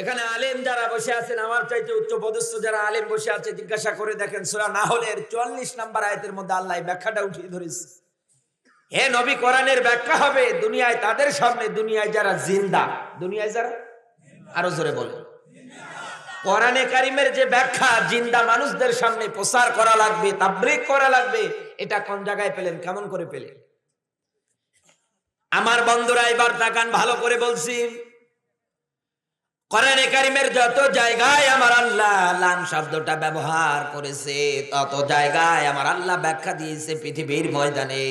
এখানে আলেম যারা বসে আছেন, আমার চাইতে উচ্চ পদস্থ যারা আলেম বসে আছে, জিজ্ঞাসা করে দেখেন সূরা নাহলের 44 নম্বর আয়াতের মধ্যে আল্লাহ ব্যাখ্যাটা উঠিয়ে ধরেছে। হে নবী, কোরআনের ব্যাখ্যা হবে দুনিয়ায় তাদের সামনে, দুনিয়ায় যারা জিন্দা, দুনিয়ায় যারা, আরো জোরে বলে, কোরআনে কারিমের যে ব্যাখ্যা জিন্দা মানুষদের সামনে প্রচার করা লাগবে, তাবলীগ করা লাগবে, এটা কোন জায়গায় পেলেন, কেমন করে পেলেন? আমার বন্ধুরা এবার তাকান, ভালো করে বলছি, কোরআনে কারিমের যত জায়গায় আমার আল্লাহ লাম শব্দটা ব্যবহার করেছে, তত জায়গায় আমার আল্লাহ ব্যাখ্যা দিয়েছে পৃথিবীর ময়দানে।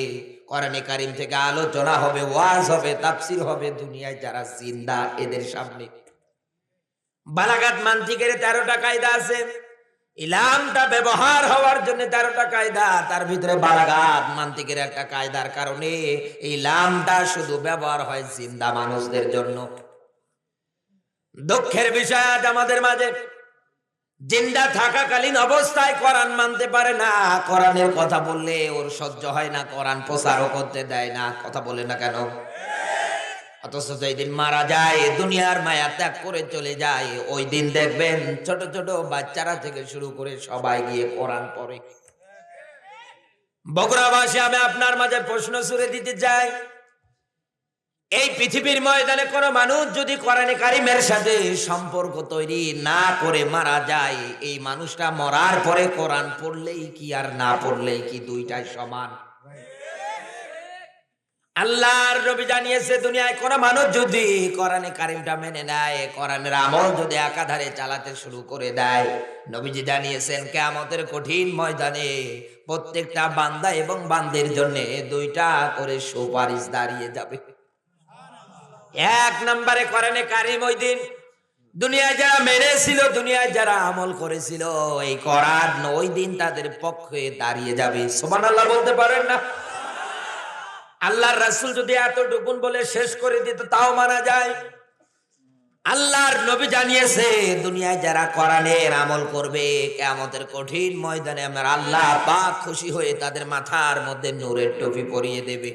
কোরআনে কারিম থেকে আলোচনা হবে, ওয়াজ হবে, তাফসীর হবে দুনিয়ায় যারা জিন্দা এদের সামনে। বালাগাত মান্তিকের 13টা কায়দা আছে, ইলামটা ব্যবহার হওয়ার জন্য 13টা কায়দা, তার ভিতরে বালাগাত মান্তিকের একটা কায়দার কারণে এই লামটা শুধু ব্যবহার হয় জিন্দা মানুষদের জন্য। দুঃখের বিষয় আজ আমাদের মাঝে জিন্দা থাকাকালীন অবস্থায় কোরআন মানতে পারে না, কোরআনের কথা বললে ওর সহ্য হয় না, কোরআন প্রচারও করতে দেয় না। কথা বলে না কেন? অথচ যেদিন মারা যায়, দুনিয়ার মায়া ত্যাগ করে চলে যায়, ওই দিন দেখবেন ছোট ছোট বাচ্চারা থেকে শুরু করে সবাই গিয়ে কোরআন পড়ে। বগুড়াবাসী, আমি আপনার মাঝে প্রশ্ন ছুড়ে দিতে চাই, এই পৃথিবীর ময়দানে কোন মানুষ যদি কোরআনে কারিমের সাথে সম্পর্ক তৈরি না করে মারা যায়, এই মানুষটা মরার পরে কোরআন পড়লেই কি আর না পড়লেই কি দুইটাই সমান? আল্লাহর নবী জানিয়েছে, দুনিয়ায় কোন মানুষ যদি কোরআনে কারিমটা মেনে নেয়, কোরআনের আমল যদি একাধারে চালাতে শুরু করে দেয়, নবীজি জানিয়েছেন কিয়ামতের কঠিন ময়দানে প্রত্যেকটা বান্দা এবং বান্দির জন্য দুইটা করে সুপারিশ দাঁড়িয়ে যাবে। এক নম্বরে কোরআনে কারিম ওই দিন দুনিয়ায় যারা মেনেছিল, দুনিয়ায় যারা আমল করেছিল, এই কোরআন ওই দিন তাদের পক্ষে দাঁড়িয়ে যাবে। সুবহানাল্লাহ বলতে পারেন না? আল্লাহর রাসূল যদি এতটুকুন বলে শেষ করে দিত তাও মানা যায়। আল্লাহর নবী জানিয়েছে, দুনিয়ায় যারা কোরআনের আমল করবে, কিয়ামতের কঠিন ময়দানে আমার আল্লাহ পাক খুশি হয়ে তাদের মাথার মধ্যে নূরের টুপি পরিয়ে দেবে।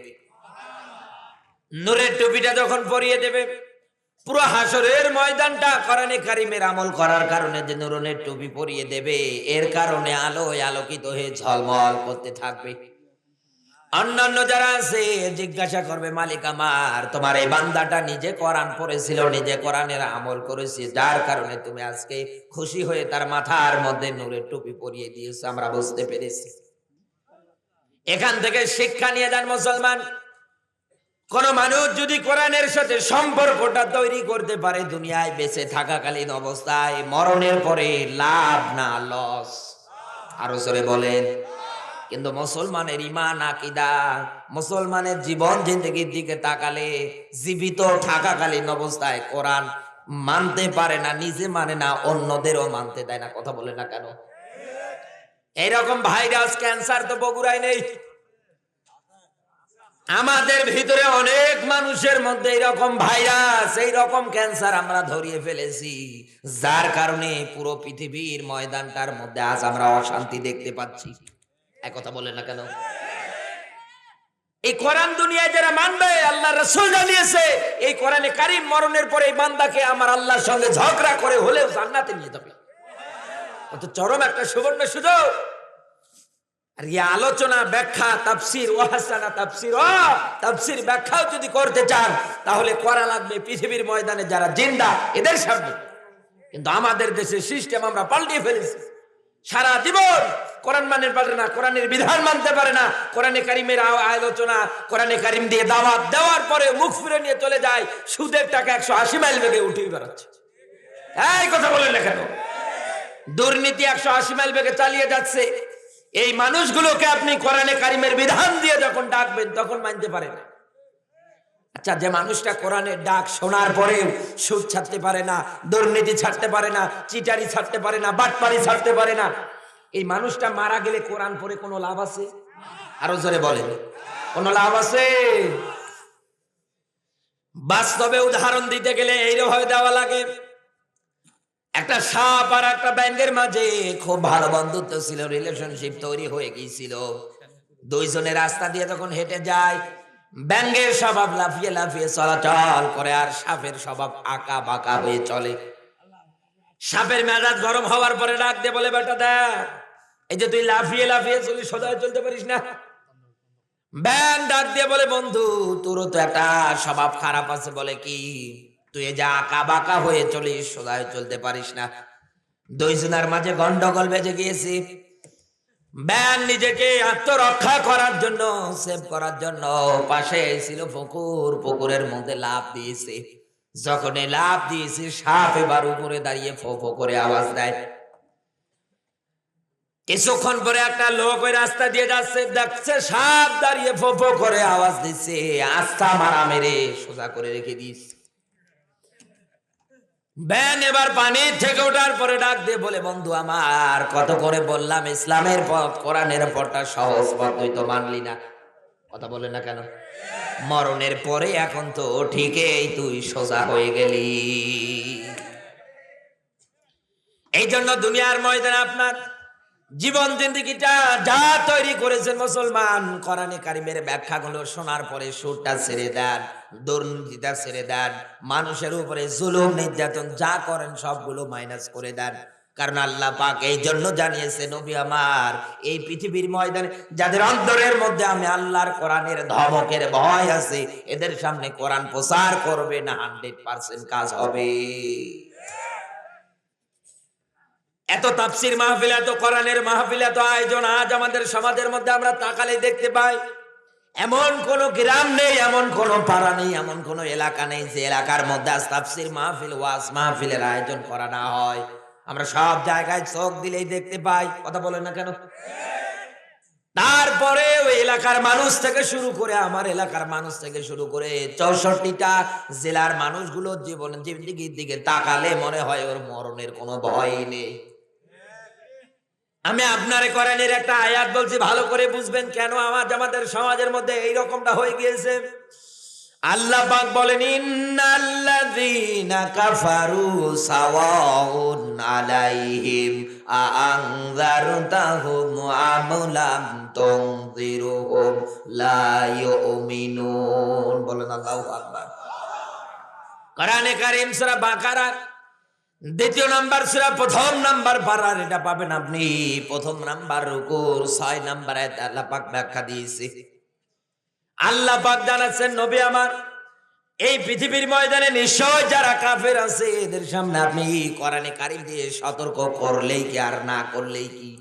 নূরের টুপিটা যখন পরিয়ে দেবে, পুরো হাসরের ময়দানটা কোরআনে কারিমের আমল করার কারণে যে নূরের টুপি পরিয়ে দেবে, এর কারণে আলোয় আলোকিত হয়ে ঝলমল করতে থাকবে। অন্যান্য যারা আছে জিজ্ঞাসা করবে, মালিক আমার, তোমার এই বান্দাটা নিজে কোরআন পড়েছিল, নিজে কোরআনের আমল করেছে, যার কারণে তুমি আজকে খুশি হয়ে তার মাথার মধ্যে নূরের টুপি পরিয়ে দিয়েছো, আমরা বুঝতে পেরেছি। এখান থেকে শিক্ষা নিয়ে যান মুসলমান, কোন মানুষ যদি কোরআনের সাথে সম্পর্কটা তৈরি করতে পারে দুনিয়ায় বেঁচে থাকাকালীন অবস্থায়, মরণের পরে লাভ না লস? আরো জোরে বলেন। কিন্তু মুসলমানের ঈমান আকীদা, মুসলমানের জীবন জিন্দেগির দিকে তাকালে জীবিত থাকাকালীন অবস্থায় কোরআন মানতে পারে না, নিজে মানে না, অন্যদেরও মানতে দেয় না। কথা বলে না কেন? এইরকম ভাইরাস ক্যান্সার তো বগুড়ায় নেই, আমাদের ভিতরে অনেক মানুষের মধ্যে এইরকম ভাইরাস, এইরকম ক্যান্সার আমরা ধরিয়ে ফেলেছি, যার কারণে পুরো পৃথিবীর ময়দানটার মধ্যে আজ আমরা অশান্তি দেখতে পাচ্ছি। এক কথা বলে না কেন? এই কোরআন দুনিয়ায় যারা মানবে, আল্লাহ রাসূল জানিয়েছে, এই কোরআনে কারিম মরণের পরে এই বান্দাকে আমার আল্লাহর সঙ্গে ঝগড়া করে হলেও জান্নাতে নিয়ে যাবে। কত চরম একটা সুবর্ণ সুযোগ। আর এই আলোচনা, ব্যাখ্যা, তাফসীর, ওয়াহাসানা তাফসীর, তাফসীর ব্যাখ্যাও যদি করতে চান তাহলে করা লাগবে পৃথিবীর ময়দানে যারা জিন্দা এদের সামনে। কিন্তু আমাদের দেশের সিস্টেম আমরা পাল্টিয়ে ফেলেছি। সারা জীবন কোরআন মানে পারে না, কোরআনের বিধান মানতে পারে না, কোরআনে কারিমের আলোচনা, কোরআনে কারিম দিয়ে দাওয়াত দেওয়ার পরে মুখ ফিরে নিয়ে চলে যায়, সুদের টাকা 180 মাইল বেগে উঠিয়ে বেড়াচ্ছে। এই কথা বলেন না কেন? দুর্নীতি 180 মাইল বেগে চালিয়ে যাচ্ছে। এই মানুষগুলোকে আপনি কোরআনে কারিমের বিধান দিয়ে যখন ডাকবেন তখন মানতে পারে না। আচ্ছা, যে মানুষটা কোরআনের ডাক শোনার পরে সুদ ছাড়তে পারে না, দুর্নীতি ছাড়তে পারে না, চিটারি ছাড়তে পারে না, বাটপারি ছাড়তে পারে না, এই মানুষটা মারা গেলে কোরআন পড়ে কোনো লাভ আছে? আরো জোরে বলেন, কোনো লাভ আছে? বাস্তবে উদাহরণ দিতে গেলে এইভাবে দেওয়া লাগে। একটা সাপ আর একটা ব্যাঙের মাঝে খুব ভালো বন্ধুত্ব ছিল, রিলেশনশিপ তৈরি হয়ে গিয়েছিল। দুইজনে রাস্তা দিয়ে যখন হেঁটে যায়, ব্যাঙের স্বভাব লাফিয়ে লাফিয়ে চলাচল করে আর সাপের স্বভাব আঁকা বাঁকা হয়ে চলে। সাপের মেজাজ গরম হওয়ার পরে ডাক দিয়ে বলে, বেটা দেখ, এই যে তুই লাফিয়ে লাফিয়ে চলিস, সোজা চলতে পারিস না। ব্যাং ডাক দিয়ে বলে, বন্ধু তোরও তো একটা স্বভাব খারাপ আছে। বলে কি? তুই এই যে আঁকা বাঁকা হয়ে চলিস, সোজা চলতে পারিস না। দুইজনের মাঝে গন্ডগোল বেজে গিয়েছে। ব্যাং নিজেকে আত্মরক্ষা করার জন্য, সেভ করার জন্য পাশে ছিল পুকুর, পুকুরের মধ্যে লাফ দিয়েছে। যখন লাফ দিয়েছে, সাপ এবার উপরে দাঁড়িয়ে ফো ফো করে আওয়াজ দেয়। কিছুক্ষণ পরে একটা লোক ওই রাস্তা দিয়ে যাচ্ছে, দেখছে সাপ দাঁড়িয়ে ফো ফো করে আওয়াজ দিচ্ছে, আস্থা মারা মেরে সোজা করে রেখে দিয়েছে। ব্যাং এবার পানির থেকে ওঠার পরে ডাক দিয়ে বলে, বন্ধু আমার, কত করে বললাম ইসলামের পথ, কোরআনের পথটা সহজ পথ, তুই তো মানলি না। কথা বলে না কেন? মরণের পরে এখন তো ঠিকই তুই সোজা হয়ে গেলি। এই জন্য দুনিয়ার ময়দানে আপনার জীবন জিন্দেগিটা যা তৈরি করেছেন মুসলমান, কোরআনে কারিমের ব্যাখ্যাগুলো শোনার পরে সুরটা ছেড়ে দেন, দুর্নীতিটা ছেড়ে দেন, মানুষের উপরে জুলুম নির্যাতন যা করেন সবগুলো মাইনাস করে দেন। কারণ আল্লাহ পাক এই জন্য জানিয়েছে, নবী আমার, এই পৃথিবীর ময়দানে যাদের অন্তরের মধ্যে আমি আল্লাহর কোরআনের ধমকের ভয় আছে, এদের সামনে কোরআন প্রচার করবে না, 100% কাজ হবে। এত তাফসীর মাহফিল, এত কোরআনের মাহফিল, এত আয়োজন আজ আমাদের সমাজের মধ্যে আমরা তাকালে দেখতে পাই, এমন কোন গ্রাম নেই, এমন কোন পাড়া নেই, এমন কোন এলাকা নেই যে এলাকার মধ্যে আজ তাফসীর মাহফিল, ওয়াজ মাহফিলের আয়োজন করা না হয়। আমরা সব জায়গায় চোখ দিলেই দেখতে পাই। কথা বলেন না কেন? তারপরে ওই এলাকার মানুষ থেকে শুরু করে, আমার এলাকার মানুষ থেকে শুরু করে 64টা জেলার মানুষগুলো জীবনের জিন্দেগির দিকে তাকালে মনে হয় ওর মরণের কোনো ভয় নেই। আমি আপনারে কোরআনের একটা আয়াত বলছি, ভালো করে বুঝবেন কেন আমাদের সমাজের মধ্যে এই রকমটা হয়ে গিয়েছে। আল্লাহ পাক বলেন, ইন্নাল্লাযীনা কাফারু সাওয়াউন আলাইহিম আআনযারতাহুম আম লাম তুনযিরুহুম লা ইউমিনুন। বলেন আল্লাহু আকবার। কোরআনে কারীম সূরা বাকারা 2 নম্বর সূরা 1 নম্বর পারার এটা পাবেন আপনি। 1 নম্বর রুকুর 6 নম্বর আয়াত আল্লাহ পাক ব্যাখ্যা দিয়েছে। আল্লাহ পাক জানাচ্ছেন, নবী আমার, এই পৃথিবীর ময়দানে নিশ্চয় যারা কাফের আছে, এদের সামনে আপনি কোরআনে কারীম দিয়ে সতর্ক করলেই কি আর না করলেই কি?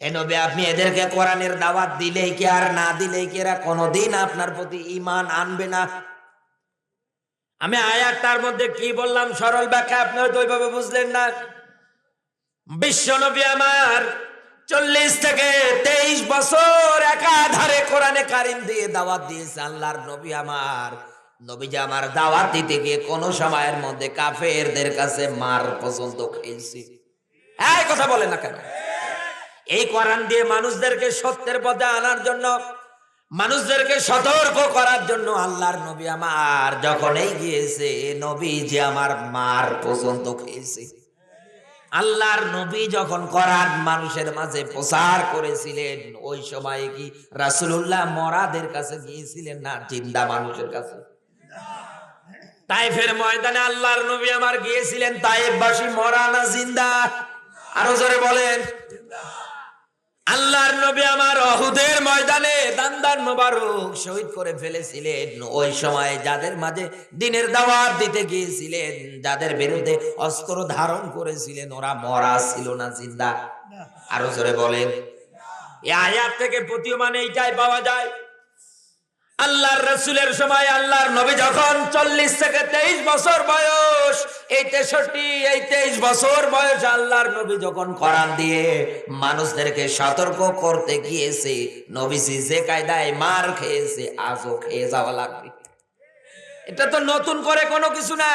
এ নবী, আপনি এদেরকে কোরআনের দাওয়াত দিলেই কি আর না দিলেই কি এরা কোনোদিন আপনার প্রতি ঈমান আনবে না। আমি আয়াতটার মধ্যে কি বললাম সরল ব্যাখ্যা আপনারা তো ওইভাবে বুঝলেন না। বিশ্ব নবী আমার 40 থেকে 23 বছর একাধারে কোরআনে কারীম দিয়ে দাওয়াত দিয়েছে। আল্লাহর নবী আমার, নবীজি আমার দাওয়াত দিতে গিয়ে কোন সময়ের মধ্যে কাফেরদের কাছে মার পর্যন্ত খেয়েছি। এই কথা বলে না কেন? এই কোরআন দিয়ে মানুষদেরকে সত্যের পথে আনার জন্য, মানুষদেরকে সতর্ক করার জন্য আল্লাহর নবী আমার যখন এই গিয়েছে, নবীজি আমার মার পর্যন্ত খেয়েছে। আল্লাহর নবী যখন কোরআন মানুষের মাঝে প্রচার করেছিলেন, ওই সময় কি রাসূলুল্লাহ মরাদের কাছে গিয়েছিলেন না জিন্দা মানুষের কাছে? তায়েফের ময়দানে আল্লাহর নবী আমার গিয়েছিলেন, তায়েফবাসী মরা না জিন্দা? আরো জোরে বলেন। আল্লাহর নবী আমার উহুদের ময়দানে দান্দান মোবারক শহীদ করে ফেলেছিলেন। ওই সময় যাদের মাঝে দ্বীনের দাওয়াত দিতে গিয়েছিলেন, যাদের বিরুদ্ধে অস্ত্র ধারণ করেছিলেন, ওরা মরা ছিল না জিন্দা? আরো জোরে বলেন। এই আয়াত থেকে প্রতীয়মান এইটাই পাওয়া যায়, আল্লাহর রাসূলের সময় আল্লাহর নবী যখন 40 থেকে 23 বছর বয়স, এই 23 বছর বয়স আল্লাহর নবী যখন কোরআন দিয়ে মানুষদেরকে সতর্ক করতে গিয়েছে, নবীজি যে কায়দায় মার খেয়েছে আজও খেয়ে যাওয়া লাগবে। এটা তো নতুন করে কোনো কিছু না।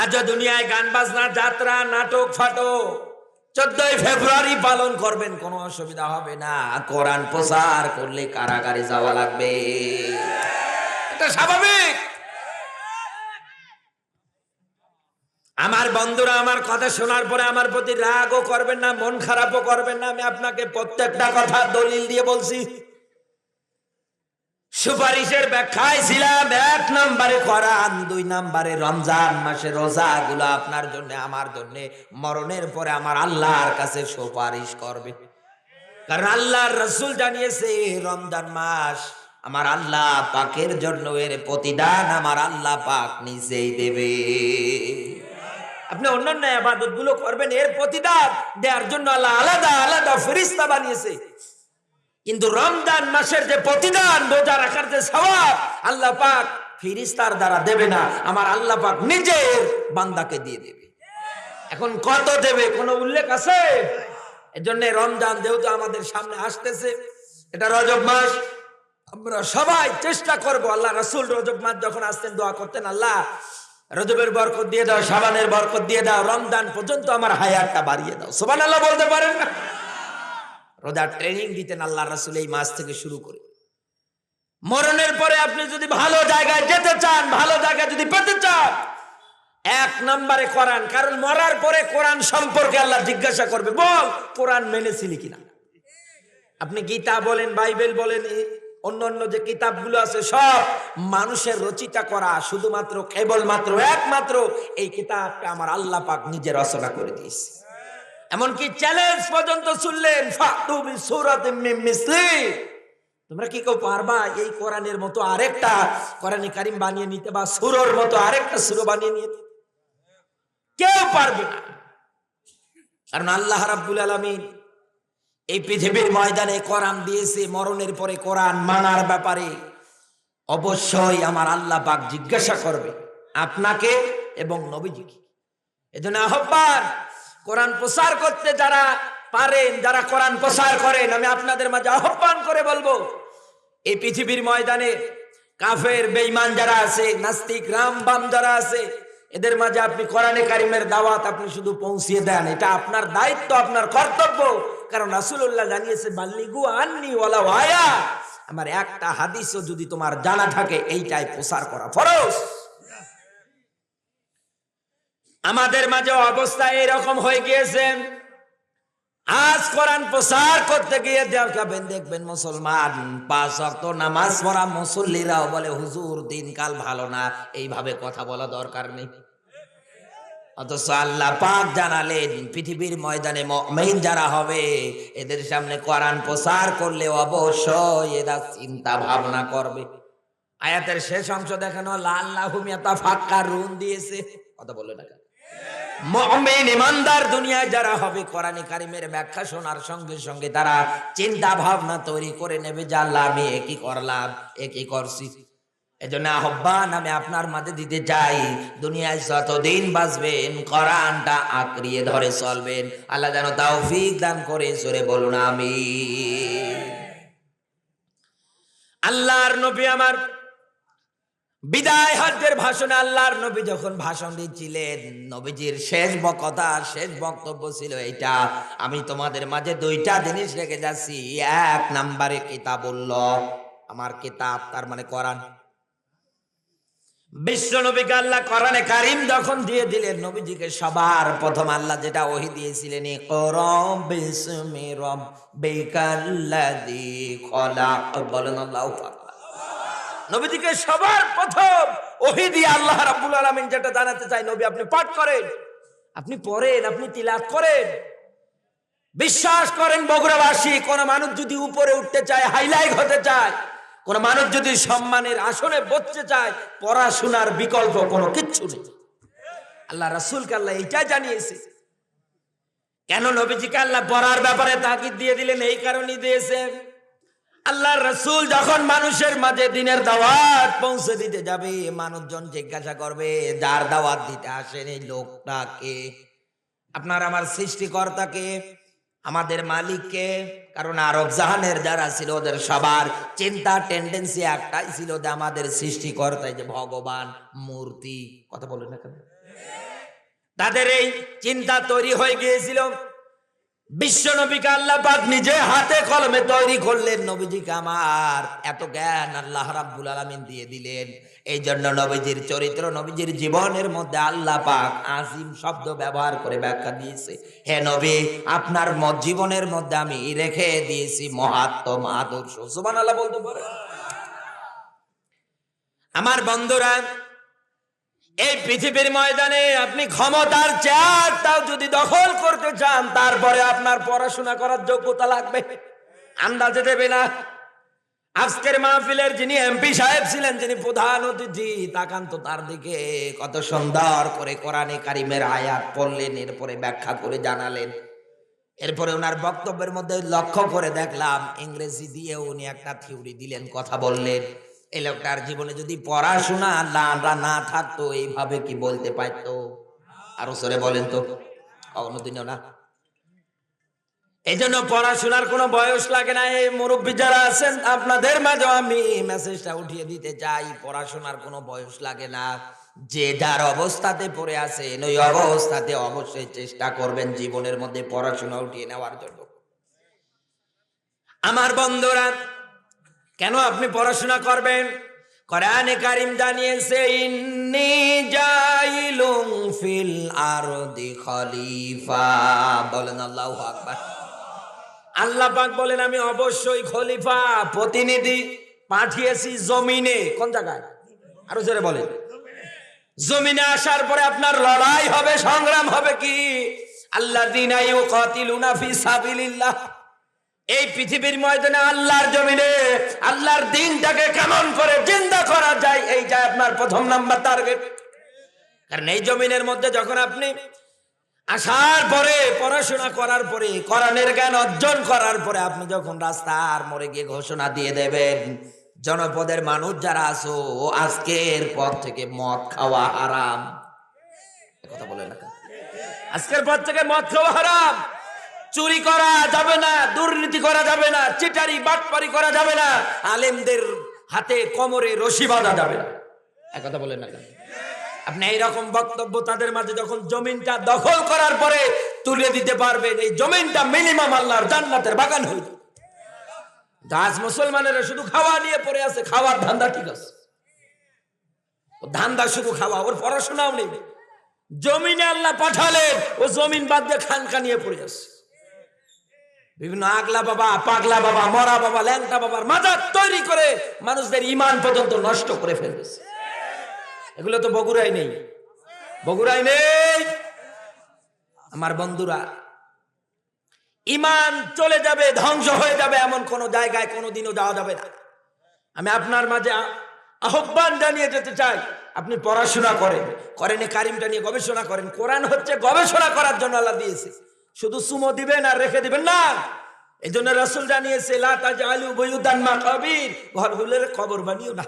আজও দুনিয়ায় গান বাজনা, যাত্রা, নাটক ফাটক 14 ফেব্রুয়ারি পালন করবেন, কোনো অসুবিধা হবে না। কোরআন প্রচার করলে কারাগারে যাওয়া লাগবে, এটা স্বাভাবিক। আমার বন্ধুরা, আমার কথা শোনার পরে আমার প্রতি রাগও করবেন না, মন খারাপও করবেন না। আমি আপনাকে প্রত্যেকটা কথা দলিল দিয়ে বলছি। সুপারিশের ব্যাখ্যায় ছিলাম 1 নম্বরে কোরআন, 2 নম্বরে রমজান মাসে রোজাগুলো আপনার জন্য আমার জন্য মরণের পরে আমার আল্লাহর কাছে সুপারিশ করবে। কারণ আল্লাহর রাসূল জানিয়েছে রমজান মাস আমার আল্লাহ পাকের জন্য এর প্রতিদান আমার আল্লাহ পাক নিজেই দেবে। আপনি অন্যান্য ইবাদত গুলো করবেন, এর প্রতিদান দেওয়ার জন্য আল্লাহ আলাদা আলাদা ফেরেশতা বানিয়েছে, কিন্তু রমজান মাসের যে প্রতিদান, রোজা রাখার যে সওয়াব আল্লাহ পাক ফেরেশতার দ্বারা দেবে না, আমার আল্লাহ পাক নিজের বান্দাকে দিয়ে দেবে। এখন কত দেবে কোনো উল্লেখ আছে? এজন্য রমজান যেহেতু আমাদের সামনে আসতেছে, এটা রজব মাস, আমরা সবাই চেষ্টা করব। আল্লাহ রাসূল রজব মাস যখন আসতেন দোয়া করতেন, আল্লাহ রজবের বরকত দিয়ে দাও, শাবানের বরকত দিয়ে দাও, রমজান পর্যন্ত আমার হায়াতটা বাড়িয়ে দাও। সুবহানাল্লাহ বলতে পারেন না? রোজার ট্রেনিং দিতেন আল্লাহ রাসূল এই মাস থেকে শুরু করে। মরণের পরে আপনি যদি ভালো জায়গায় যেতে চান, ভালো জায়গা যদি পেতে চান, 1 নম্বরে কোরআন। কারণ মরার পরে কোরআন সম্পর্কে আল্লাহ জিজ্ঞাসা করবে, বল কোরআন মেনেছিলি কিনা। আপনি গীতা বলেন, বাইবেল বলেন, অন্য যে কিতাবগুলো আছে সব মানুষের রচিতা করা, শুধুমাত্র কেবলমাত্র একমাত্র এই কিতাবটা আমার আল্লাহ পাক নিজে রচনা করে দিয়েছে। এমনকি চ্যালেঞ্জ পর্যন্ত শুনলেন, ফাতু বিসূরাতিন মিন মিসলি, তোমরা কি কেউ পারবা এই কোরআনের মতো আরেকটা কোরআনে কারীম বানিয়ে নিতে, বা সূরার মতো আরেকটা সূরা বানিয়ে নিতে? কেউ পারবে না। কারণ আল্লাহ রাব্বুল আলামিন এই পৃথিবীর ময়দানে কোরআন দিয়েছে, মরণের পরে কোরআন মানার ব্যাপারে অবশ্যই আমার আল্লাহ পাক জিজ্ঞাসা করবে আপনাকে এবং নবীজিকে। এজন্য আহ্বান, কোরআন প্রচার করতে যারা পারেন, যারা কোরআন প্রচার করেন, আমি আপনাদের মাঝে আহ্বান করে বলবো, এই পৃথিবীর ময়দানে কাফের বেঈমান যারা আছে, নাস্তিক রামবাম যারা আছে, এদের মাঝে আপনি কোরআনে কারিমের দাওয়াত আপনি শুধু পৌঁছিয়ে দেন, এটা আপনার দায়িত্ব, আপনার কর্তব্য। কারণ রাসূলুল্লাহ জানিয়েছে, বাল্লিগু আন্নি ওয়ালাউ আয়া, আমার একটা হাদিসও যদি তোমার জানা থাকে এইটাই প্রচার করা ফরজ। আমাদের মাঝে অবস্থা এরকম হয়ে গিয়েছে, আজ কোরআন প্রচার করতে গিয়ে দেখবেন মুসলমান 5 ওয়াক্ত নামাজ পড়া মুসল্লিরাও বলে, হুজুর দিনকাল ভালো না, এইভাবে কথা বলা দরকার নেই। অথচ আল্লাহ পাক জানালেন পৃথিবীর ময়দানে মুমিন যারা হবে এদের সামনে কোরআন প্রচার করলে অবশ্যই এরা চিন্তা ভাবনা করবে। আয়াতের শেষ অংশ দেখানো, লাল্লাহুম ইয়াতাফাক্কারুন দিয়েছে, কথা বলে না। মুমিন ইমানদার দুনিয়ায় যারা হবে কোরআনে কারিমের ব্যাখ্যা শোনার সঙ্গে সঙ্গে তারা চিন্তা ভাবনা তৈরি করে নেবে যে আল্লাহ আমি একই করলাম, একই করছি। এজন্য আহ্বান আমি আপনার মাঝে দিতে চাই, দুনিয়ায় যতদিন বাঁচবেন কোরআনটা আঁকড়িয়ে ধরে চলবেন। আল্লাহ যেন তৌফিক দান করে, জোরে বলুন আমিন। আল্লাহর নবী আমার বিদায় হজ্জের ভাষণে আল্লাহর নবী যখন ভাষণ দিচ্ছিলেন, নবীজির শেষ কথা, শেষ বক্তব্য ছিল এইটা, আমি তোমাদের মাঝে 2টা জিনিস রেখে যাচ্ছি। 1 নম্বরে কিতাবুল্লাহ, আমার কিতাব, তার মানে কোরআন। বিশ্ব নবীকে আল্লাহ কোরআনে কারীম যখন দিয়ে দিলেন, নবীজিকে সবার প্রথম আল্লাহ যেটা ওহী দিয়েছিলেন, ইকরা বিসমি রাব্বিকাল্লাযী খলাক, বলেন আল্লাহু আকবার। নবীজিকে সবার প্রথম ওহী দিয়ে আল্লাহ রাব্বুল আলামিন যেটা জানাতে চাই, নবী আপনি পাঠ করেন, আপনি পড়েন, আপনি তিলাওয়াত করেন। বিশ্বাস করেন বগুড়াবাসী, কোন মানুষ যদি উপরে উঠতে চায়, হাইলাইট হতে চায়, কোন মানুষ যদি সম্মানের আসনে বসতে চায়, পড়াশোনার বিকল্প কোনো কিচ্ছু নেই। আল্লাহ রাসূলকে আল্লাহ এইটা জানিয়েছে। কেন নবীজিকে আল্লাহ পড়ার ব্যাপারে তাকিদ দিয়ে দিলেন? এই কারণেই দিয়েছেন, আল্লাহ রাসূল যখন মানুষের মাঝে দ্বীনের দাওয়াত পৌঁছে দিতে যাবে, মানুষজন জিজ্ঞাসা করবে যার দাওয়াত দিতে আসেন এই লোকটাকে, আপনার আমার সৃষ্টিকর্তাকে, আমাদের মালিককে। কারণ আরব জাহানের যারা ছিল ওদের সবার চিন্তা টেন্ডেন্সি একটাই ছিল যে আমাদের সৃষ্টিকর্তাই যে ভগবান, মূর্তি, কথা বলে না কেন? তাদের এই চিন্তা তৈরি হয়ে গিয়েছিল। বিশ্ব নবীকে আল্লাহ পাক নিজে হাতে কলমে তৈরি করলেন। নবীজিকে আমার এত জ্ঞান আল্লাহ রাব্বুল আলামিন দিয়ে দিলেন। এই জন্য নবীজির চরিত্র, নবীজির জীবনের মধ্যে আল্লাহ পাক আজিম শব্দ ব্যবহার করে ব্যাখ্যা দিয়েছে, হে নবী আপনার জীবনের মধ্যে আমি রেখে দিয়েছি মহাত্ম আদর্শ। সুবহানাল্লাহ বলতে পারে। আমার বন্ধুরা, এই পৃথিবীর ময়দানে আপনি ক্ষমতার চেয়ারটাও যদি দখল করতে চান, তারপরে আপনার পড়াশোনা করার যোগ্যতা লাগবে। আন্দাজে দেবে না। আজকের মাহফিলের যিনি এমপি সাহেব ছিলেন, যিনি প্রধান অতিথি, তাকান তো তার দিকে, কত সুন্দর করে কোরআনে কারিমের আয়াত পড়লেন, এরপরে ব্যাখ্যা করে জানালেন। এরপরে ওনার বক্তব্যের মধ্যে লক্ষ্য করে দেখলাম ইংরেজি দিয়ে উনি একটা থিওরি দিলেন, কথা বললেন। এই লোকটার জীবনে যদি পড়াশোনা না থাকতো এইভাবে কি বলতে পারতো? আরো সরে বলেন তো, কোনোদিনও না। এই জন্য পড়াশোনার কোনো বয়স লাগে না। এই মুরব্বী যারা আছেন, আপনাদের মাঝে আমি মেসেজটা উঠিয়ে দিতে চাই, পড়াশোনার কোনো বয়স লাগে না। যে যার অবস্থাতে পড়ে আছেন, ওই অবস্থাতে অবশ্যই চেষ্টা করবেন জীবনের মধ্যে পড়াশোনা উঠিয়ে নেওয়ার জন্য। আমার বন্ধুরা, কেন আপনি পড়াশোনা করবেন? কোরআনে কারীম জানিয়েছে, ইন্নী জাইলুন ফিল আরদি খলিফা। বলেন আল্লাহু আকবার। আল্লাহ পাক বলেন, আমি অবশ্যই খলিফা, প্রতিনিধি পাঠিয়েছি জমিনে। কোন জায়গায়? আরো জোরে বলেন। জমিনে আসার পরে আপনার লড়াই হবে, সংগ্রাম হবে কি? আল্লাযীনা ইউকাতিলুনা ফি সাবিলিল্লাহ। এই পৃথিবীর ময়দানে আল্লাহর জমিনে আল্লাহর দ্বীনটাকে কেমন করে জিন্দা করা যায়, এইটা আপনার প্রথম নাম্বার টার্গেট। কারণ এই জমিনের মধ্যে যখন আপনি আসার পরে, পড়াশোনা করার পরে, কোরআনের জ্ঞান অর্জন করার পরে, আপনি যখন রাস্তার মোড়ে গিয়ে ঘোষণা দিয়ে দেবেন, জনপদের মানুষ যারা আছো, আজকের পর থেকে মদ খাওয়া হারাম। কথা বলে না, আজকের পর থেকে মদ খাওয়া হারাম। চুরি করা যাবে না, দুর্নীতি করা যাবে না, চিটারি বাটপারি করা যাবে না, আলেমদের হাতে কোমরে রশি বাঁধা যাবে না। কথা বলেন না। আপনি এইরকম বক্তব্য তাদের মাঝে যখন জমিনটা দখল করার পরে তুলে দিতে পারবেন, এই জমিনটা মিনিমাম আল্লাহর জান্নাতের বাগান হয়ে যাবে। আজ মুসলমানেরা শুধু খাওয়া নিয়ে পড়ে আছে, খাওয়ার ধান্দা ঠিক আছে, ও ধান্দা শুধু খাওয়া, ওর পড়াশোনাও নেই। জমিনে আল্লাহ পাঠালেন, ও জমিন বাদ দিয়ে খানকা নিয়ে পড়ে আছে। বিভিন্ন আগলা বাবা, পাগলা বাবা, মরা বাবা, ল্যাংটা বাবার মাজার তৈরি করে মানুষদের ইমান পর্যন্ত নষ্ট করে ফেলতেছে। এগুলো তো বগুড়ায় নেই, বগুড়ায় নেই। আমার বন্ধুরা, ইমান চলে যাবে, ধ্বংস হয়ে যাবে, এমন কোন জায়গায় কোনোদিনও যাওয়া যাবে না। আমি আপনার মাঝে আহ্বান জানিয়ে যেতে চাই, আপনি পড়াশোনা করেন, কোরআনে কারিমটা নিয়ে গবেষণা করেন। কোরআন হচ্ছে গবেষণা করার জন্য আল্লাহ দিয়েছে, শুধু সুমো দিবেন আর রেখে দিবেন না। এই জন্য রাসূল জানিয়েছে, লা তাজআলু বুয়ুতান মাকাবির, ঘরগুলোর কবর বানিও না।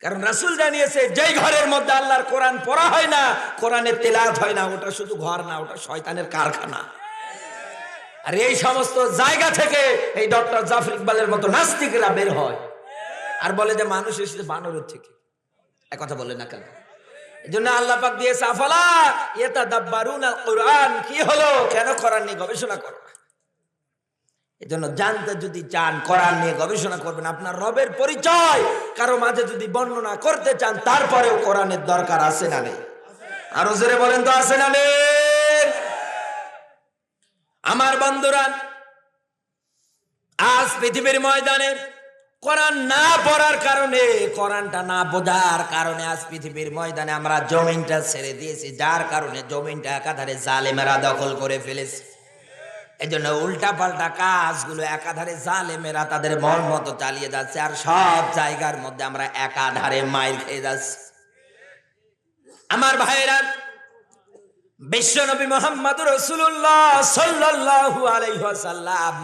কারণ রাসূল জানিয়েছে, যেই ঘরের মধ্যে আল্লাহর কোরআন পড়া হয় না, কোরআনের তেলাওয়াত হয় না, ওটা শুধু ঘর না, ওটা শয়তানের কারখানা। আর এই সমস্ত জায়গা থেকে এই ডক্টর জাফর ইকবালের মতো নাস্তিকরা বের হয় আর বলে যে মানুষ এসেছে বানরের থেকে। এক কথা বলে না কেন? এই জন্য আল্লাহ পাক দিয়েছে, আফালা ইয়াতাদাব্বারুনাল কুরআন। কি হলো, কেন কোরআন নিয়ে গবেষণা করো? এই জন্য জানতে যদি চান, কোরআন নিয়ে গবেষণা করবেন। আপনার রবের পরিচয় কারো মাঝে যদি বর্ণনা করতে চান, তারপরেও কোরআনের দরকার আছে না নেই? আরো জোরে বলেন তো, আছে না নেই? আমার বন্ধুরা, আজ পৃথিবীর ময়দানে কোরআন না পড়ার কারণে, কোরআনটা না বোঝার কারণে আজ পৃথিবীর ময়দানে আমরা জমিনটা ছেড়ে দিয়েছি, যার কারণে জমিনটা একাধারে জালেমেরা দখল করে ফেলেছে। এই জন্য উল্টা পাল্টা কাজগুলো একাধারে জালেমেরা তাদের মন মতো চালিয়ে যাচ্ছে, আর সব জায়গার মধ্যে আমরা একাধারে মাইর খেয়ে যাচ্ছি। আমার ভাইরা, বিশ্বনবী মুহাম্মদুর রাসূলুল্লাহ সাল্লাল্লাহু আলাইহি ওয়াসাল্লাম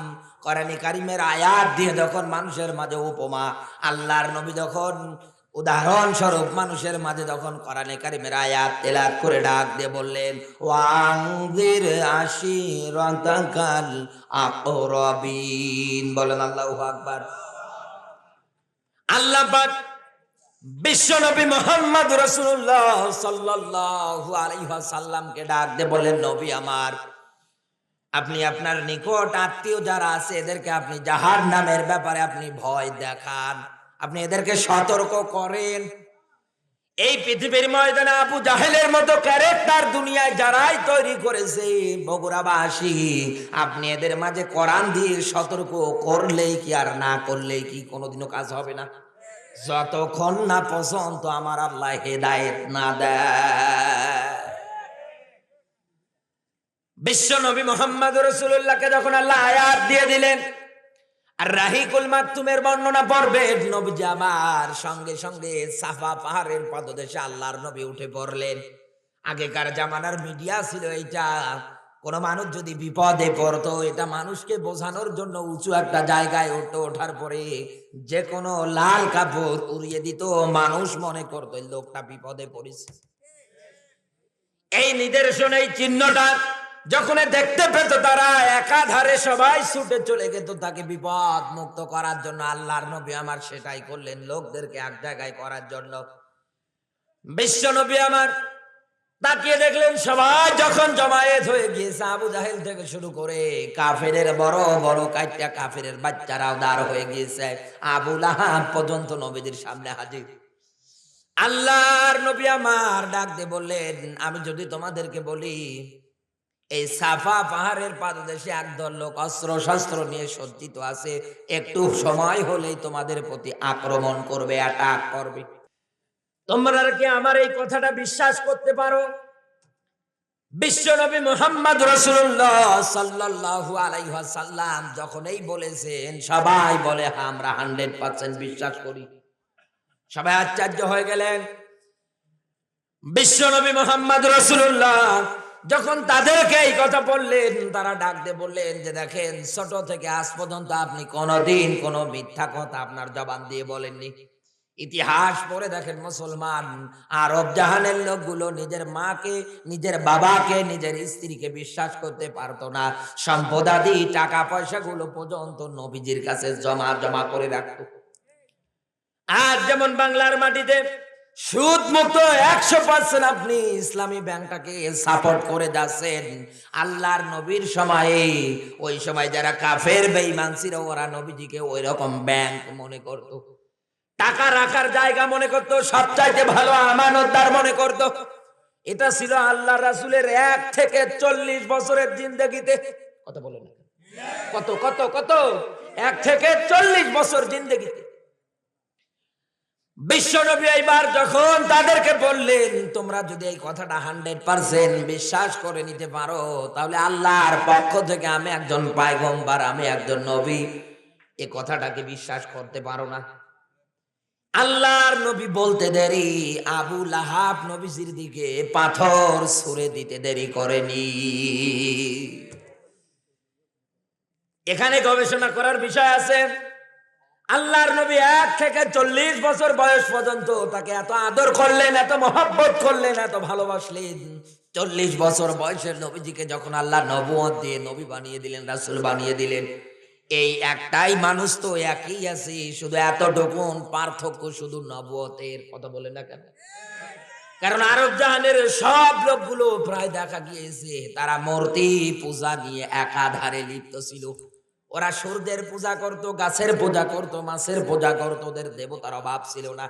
কোরআনে কারিমের আয়াত দিয়ে যখন মানুষের মাঝে উপমা, আল্লাহর নবী যখন উদাহরণ স্বরূপ মানুষের মাঝে যখন কোরআনে কারিমের আয়াত তেলাওয়াত করে ডাক দিয়ে বললেন, ওয়ানজির আশিরাতাকাল আকরাবিন। বলেন আল্লাহু আকবার। আল্লাহ পাক বিশ্বনবী মুহাম্মদ রাসূলুল্লাহ সাল্লাল্লাহু আলাইহি ওয়াসাল্লামকে ডাক দিয়ে বলেন, নবী আমার, আপনি আপনার নিকট আত্মীয় যারা আছে এদেরকে আপনি জাহান্নামের ব্যাপারে আপনি ভয় দেখান, আপনি এদেরকে সতর্ক করেন। এই পৃথিবীর ময়দানে আবু জাহেলের মতো ক্যারেক্টার দুনিয়ায় যারাই তৈরি করেছে, বগুড়াবাসী, আপনি এদের মাঝে কোরআন দিয়ে সতর্ক করলেই কি আর না করলেই কি কোনোদিনও কাজ হবে না? যতক্ষণ না পর্যন্ত আমার আল্লাহ হেদায়েত না দেয়। বিশ্ব নবী মুহাম্মদ রাসূলুল্লাহকে যখন আল্লাহ আয়াত দিয়ে দিলেন, আর রাহিকুল মাকতুমের বর্ণনা পড়বে, নবীজি আমার সঙ্গে সঙ্গে সাফা পাহাড়ের পাদদেশে আল্লাহর নবী উঠে পড়লেন। আগেকার জামানার মিডিয়া ছিল এইটা, কোন মানুষ যদি বিপদে পড়তো, এটা মানুষকে বোঝানোর জন্য উঁচু একটা জায়গায় উঠতো, ওঠার পরে যে কোনো লাল কাপড় উড়িয়ে দিত, মানুষ মনে করতো এই লোকটা বিপদে পড়েছে। এই নিদর্শন, এই চিহ্নটা যখন দেখতে পেত, তারা একাধারে সবাই ছুটে চলে যেত তাকে বিপদ মুক্ত করার জন্য। আল্লাহর নবী আমার সেটাই করলেন, লোকদেরকে এক জায়গায় করার জন্য। বিশ্ব নবী আমার তাকিয়ে দেখলেন সবাই যখন জমায়েত হয়ে গিয়েছে, আবু জাহেল থেকে শুরু করে কাফেরের বড় বড় কাইটা কাফেরের বাচ্চারাও দাঁড় হয়ে গিয়েছে, আবু লাহাব পর্যন্ত নবীদের সামনে হাজির। আল্লাহর নবী আমার ডাক দিয়ে বললেন, আমি যদি তোমাদেরকে বলি এই সাফা পাহাড়ের পাদদেশে একদল লোক অস্ত্র শস্ত্র নিয়ে সজ্জিত আছে, একটু সময় হলেই তোমাদের প্রতি আক্রমণ করবে, অ্যাটাক করবে, তোমরা কি আমার এই কথাটা বিশ্বাস করতে পারো? বিশ্ব নবী মুহাম্মদ রাসূলুল্লাহ সাল্লাল্লাহু আলাইহি ওয়াসাল্লাম যখন এই বলেছেন, সবাই বলে আমরা 100% বিশ্বাস করি। সবাই আশ্চর্য হয়ে গেলেন। বিশ্ব নবী মুহাম্মদ রাসূলুল্লাহ যখন তাদেরকে এই কথা বললেন, তারা ডাক দিয়ে বললেন যে দেখেন, ছোট থেকে আজ পর্যন্ত আপনি কোনোদিন কোনো মিথ্যা কথা আপনার জবান দিয়ে বলেননি। ইতিহাস পড়ে দেখেন, মুসলমান আরব জাহানের লোকগুলো নিজের মাকে, নিজের বাবাকে, নিজের স্ত্রীকে বিশ্বাস করতে পারতো না। সম্পদাদি টাকা পয়সাগুলো পর্যন্ত নবীজির কাছে জমা জমা করে রাখতো। আর যেমন বাংলার মাটিতে সুদ মুক্ত 100% আপনি ইসলামী ব্যাংকটাকে সাপোর্ট করে যাচ্ছেন, আল্লাহর নবীর সময়ে ওই সময় যারা কাফের বেঈমান ছিল, ওরা নবীজিকে ওই রকম ব্যাংক মনে করতো, টাকা রাখার জায়গা মনে করতো, সবচাইতে ভালো আমানতদার মনে করতো। এটা ছিল আল্লাহ রাসূলের 1 থেকে 40 বছরের জিন্দেগিতে। কত বলেন, কত কত কত 1 থেকে 40 বছর জিন্দেগিতে। বিশ্ব নবী এইবার যখন তাদেরকে বললেন, তোমরা যদি এই কথাটা 100% বিশ্বাস করে নিতে পারো, তাহলে আল্লাহর পক্ষ থেকে আমি একজন পয়গম্বর, আমি একজন নবী, এই কথাটাকে বিশ্বাস করতে পারো না? আল্লাহর নবী বলতে দেরি, আবু লাহাব নবীজির দিকে পাথর ছুঁড়ে দিতে দেরি করেনি। এখানে গবেষণা করার বিষয় আছে। আল্লাহর নবী 1 থেকে 40 বছর বয়স পর্যন্ত তাকে এত আদর করলেন, এত মহব্বত করলেন, এত ভালোবাসলেন। 40 বছর বয়সের নবীজিকে যখন আল্লাহ নবুয়ত দিয়ে নবী বানিয়ে দিলেন, রাসূল বানিয়ে দিলেন, এই একটাই মানুষ তো একই আছে, শুধু এতটুকু পার্থক্য শুধু নবুয়তের। কথা বলেন না কেন? কারণ আরব জাহানের সব লোকগুলো প্রায় দেখা গিয়েছে তারা মূর্তি পূজা নিয়ে একাধারে লিপ্ত ছিল। ওরা সূর্যের পূজা করত, গাছের পূজা করত, মাছের পূজা করত, ওদের দেবতার অভাব ছিল না।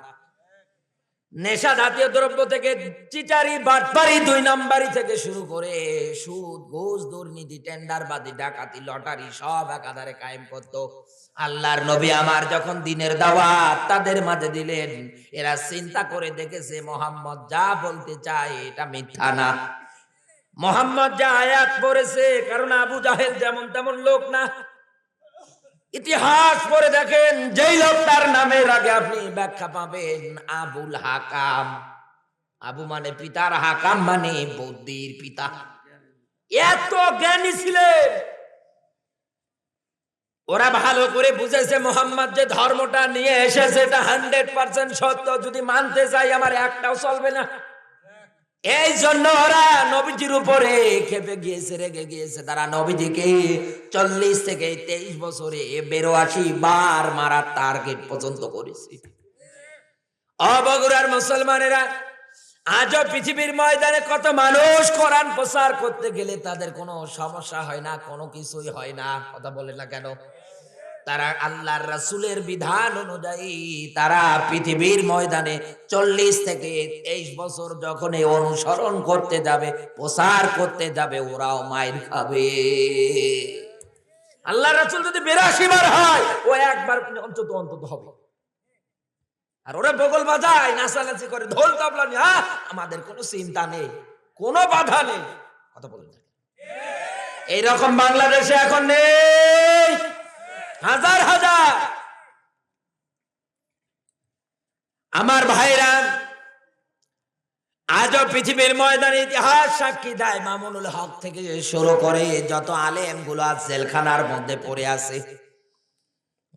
নেশা জাতীয় দ্রব্য থেকে চিটারি, বাটপারি, 2 নাম্বারি থেকে শুরু করে সুদ, ঘুষ, দুর্নীতি, টেন্ডারবাজি, ডাকাতি, লটারি সব একাধারে কায়েম করত। আল্লাহর নবী আমার যখন দিনের দাওয়াত তাদের মাঝে দিলেন, এরা চিন্তা করে দেখেছে মুহাম্মদ যা বলতে চায় এটা মিথ্যা না। মুহাম্মদ যা আয়াত পড়েছে, কারণ আবু জাহেল যেমন তেমন লোক না। ইতিহাস পড়ে দেখেন, যেই লোকটার নামের আগে আপনি ব্যাখ্যা পাবেন আবুল হাকাম। আবু মানে পিতার, হাকাম মানে বুদ্ধির পিতা। এত জ্ঞানী ছিলেন। ওরা ভালো করে বুঝেছে মুহাম্মদ যে ধর্মটা নিয়ে এসেছে এটা 100% সত্য, যদি মানতে চাই আমার একটাও চলবে না। এই জন্য ওরা নবীজির উপরে খেপে গিয়েছে, রেগে গিয়েছে। তারা নবীজিকে 40 থেকে 23 বছরে 82 বার মারার টার্গেট পর্যন্ত করেছে। অবগুড়ার মুসলমানেরা আজও পৃথিবীর ময়দানে কত মানুষ কোরআন প্রচার করতে গেলে তাদের কোনো সমস্যা হয় না, কোনো কিছুই হয় না। কথা বলে না কেন? তারা আল্লাহর রাসূলের বিধান অনুযায়ী তারা পৃথিবীর ময়দানে 40 থেকে 23 বছর যখন অনুসরণ করতে যাবে, প্রচার করতে যাবে, ওরাও মাইর খাবে। আল্লাহর রাসূল যদি 82 বার হয়, ও একবার অন্তত হবে। আর ওরা বগল বাজায়, নাচানাচি করে, ঢোল তবলা নিয়ে, আমাদের কোনো চিন্তা নেই, কোনো বাধা নেই। কথা বলেন, এইরকম বাংলাদেশে এখন নেই, হাজার হাজার। আমার ভাইরা, আজও পৃথিবীর ময়দানে ইতিহাস সাক্ষী দেয়, মামুনুল হক থেকে শুরু করে যত আলেম গুলো জেলখানার মধ্যে পড়ে আছে,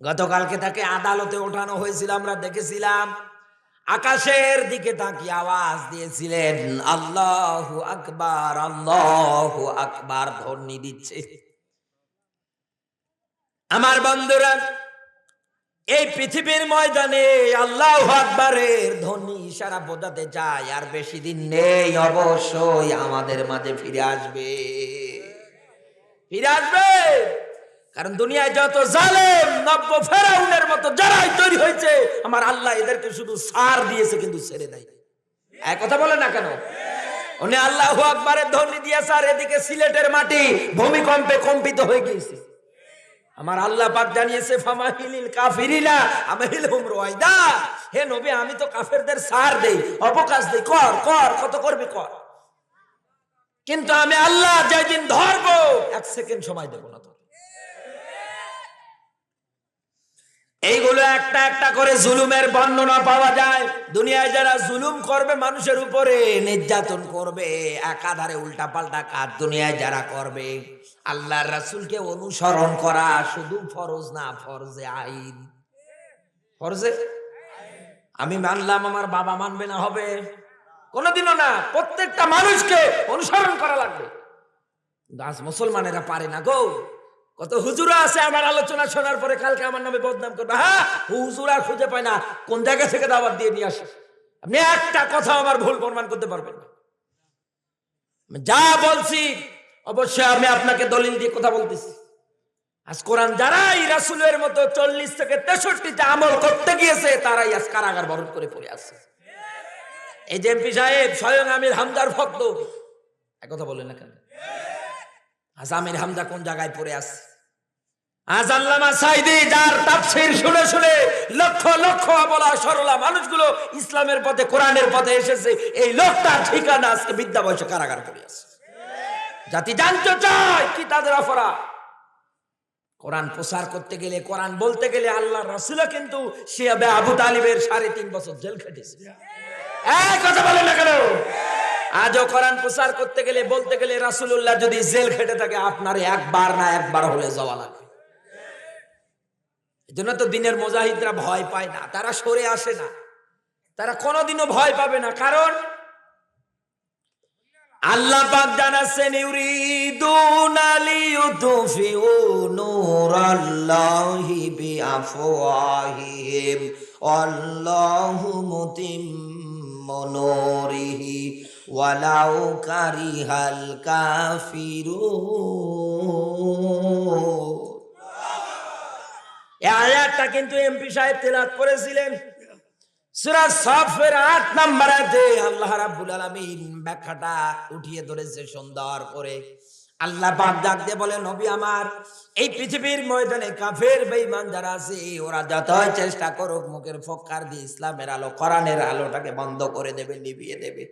গতকালকে তাকে আদালতে ওঠানো হয়েছিল, আমরা দেখেছিলাম। আকাশের দিকে তাকিয়ে আওয়াজ দিয়েছিলেন, আল্লাহু আকবার, আল্লাহু আকবার, ধ্বনি দিচ্ছে। আমার বন্ধুরা, এই পৃথিবীর ময়দানে আল্লাহু আকবারের ধ্বনি ইশারা বোঝাতে যায় আর বেশি দিন নেই, অবশ্যই আমাদের মাঝে ফিরে আসবে, ফিরে আসবে। কারণ দুনিয়ায় যত জালেম, নব্য ফেরাউনের মতো যারাই তৈরি হয়েছে, আমার আল্লাহ এদেরকে শুধু সার দিয়েছে, কিন্তু ছেড়ে দেয়। এক কথা বলে না কেন? উনি আল্লাহু আকবারের ধ্বনি দিয়েছে, আর এদিকে সিলেটের মাটি ভূমিকম্পে কম্পিত হয়ে গিয়েছে। আমার আল্লাহ পাক জানিয়েছে, ফামাহিলিল কাফিরিনা আমহিলহুম রুয়াইদা, হে নবী, আমি তো কাফেরদের সার দেই, অবকাশ দেই, কর কর, কত করবি কর। কিন্তু আমি আল্লাহ যেদিন ধরবো, এক সেকেন্ড সময় দেব না। তো এইগুলো একটা একটা করে জুলুমের বর্ণনা পাওয়া যায়। দুনিয়ায় যারা জুলুম করবে, মানুষের উপরে নির্যাতন করবে, একাধারে উল্টা পাল্টা কাজ দুনিয়ায় যারা করবে, আল্লাহর রাসূলকে অনুসরণ করা শুধু ফরজ না, ফরজে আইন। ফরজে আমি মানলাম, আমার বাবা মানবে না, হবে? কোনোদিনও না। প্রত্যেকটা মানুষকে অনুসরণ করা লাগবে। আজ মুসলমানেরা পারে না গো। কত হুজুরা আছে আমার আলোচনা শোনার পরে কালকে আমার নামে বদনাম করবে। হ্যাঁ, হুজুরা খুঁজে পায় না, কোন জায়গা থেকে দাওয়াত দিয়ে নিয়ে আসে। আপনি একটা কথা আমার ভুল প্রমাণ করতে পারবেন না। যা বলছি অবশ্যই আমি আপনাকে দলিল দিয়ে কথা বলতেছি। আজ কোরআন যারাই রাসূলের মতো 40 থেকে 63টা আমল করতে গিয়েছে, তারাই আজ কারাগার বরণ করে পড়ে আছে। এই যে এমপি সাহেব স্বয়ং আমির হামজার ভক্ত, এক কথা বলেন না কেন? আজ আমির হামজা কোন জায়গায় পড়ে আছে? আজ আল্লামা সাঈদী, যার তাফসীর শুনে শুনে লক্ষ লক্ষ অবলা সরলা মানুষগুলো ইসলামের পথে, কোরআনের পথে এসেছে, এই লোকটার ঠিকানা আজকে বিদ্যা বয়সে কারাগার পড়ে আছে। জাতি জানতে চায় কি তাদের অপরাধ। কোরআন প্রচার করতে গেলে, কোরআন বলতে গেলে, আল্লাহর রাসূলও কিন্তু শিয়াবে আবু তালিবের 3.5 বছর জেল খেটেছে। এই কথা বলেন না কেন? আজও কোরআন প্রচার করতে গেলে, বলতে গেলে, রাসূলুল্লাহ যদি জেল খেটে থাকে, আপনার একবার না একবার হলে যাওয়া লাগে। এজন্য তো দিনের মুজাহিদরা ভয় পায় না, তারা সরে আসে না, তারা কোনোদিনও ভয় পাবে না। কারণ আল্লাহ পাক জানাচ্ছেন, ইউরিদুনা লিইউতফিউ নূরাল্লাহি বিআফওয়াহিহিম আল্লাহু মুতিম্মু নূরিহি ওয়ালাউ কারিহাল কাফিরুন। এই আয়াতটা কিন্তু এমপি সাহেব তেলাওয়াত করেছিলেন। সূরা সাফের 8 নম্বর আয়াতে আল্লাহ রাব্বুল আলামিন ব্যাখ্যাটা উঠিয়ে ধরেছে সুন্দর করে। আল্লাহ পাক ডাক দিয়ে বলে, নবী আমার, এই পৃথিবীর ময়দানে কাফের বেঈমান যারা আছে, ওরা যতই চেষ্টা করুক মুখের ফক্কার দিয়ে ইসলামের আলো, কোরআনের আলোটাকে বন্ধ করে দেবে, নিভিয়ে দেবে।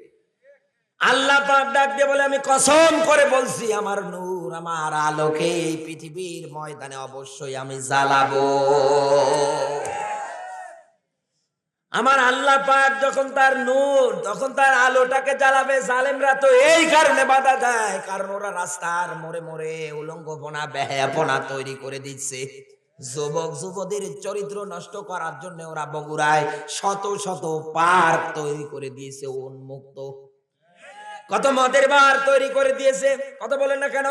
আল্লাহ পাক ডাক দিয়ে বলে, আমি কসম করে বলছি, আমার নূর, আমার আলোকে এই পৃথিবীর ময়দানে অবশ্যই আমি জ্বালাবো। আমার আল্লাহ পাক যখন তার নূর, তখন তার আলোটাকে জ্বালাবে। জালেমরা তো এই কারণে বাধা দেয়, কারণ ওরা রাস্তার মোড়ে মোড়ে উলঙ্গপনা, বেহায়াপনা তৈরি করে দিচ্ছে। যুবক যুবতীর চরিত্র নষ্ট করার জন্য ওরা বগুড়ায় শত শত পার্ক তৈরি করে দিয়েছে, উন্মুক্ত। কত মদের বার তৈরি করে দিয়েছে, কথা বলেন না কেন?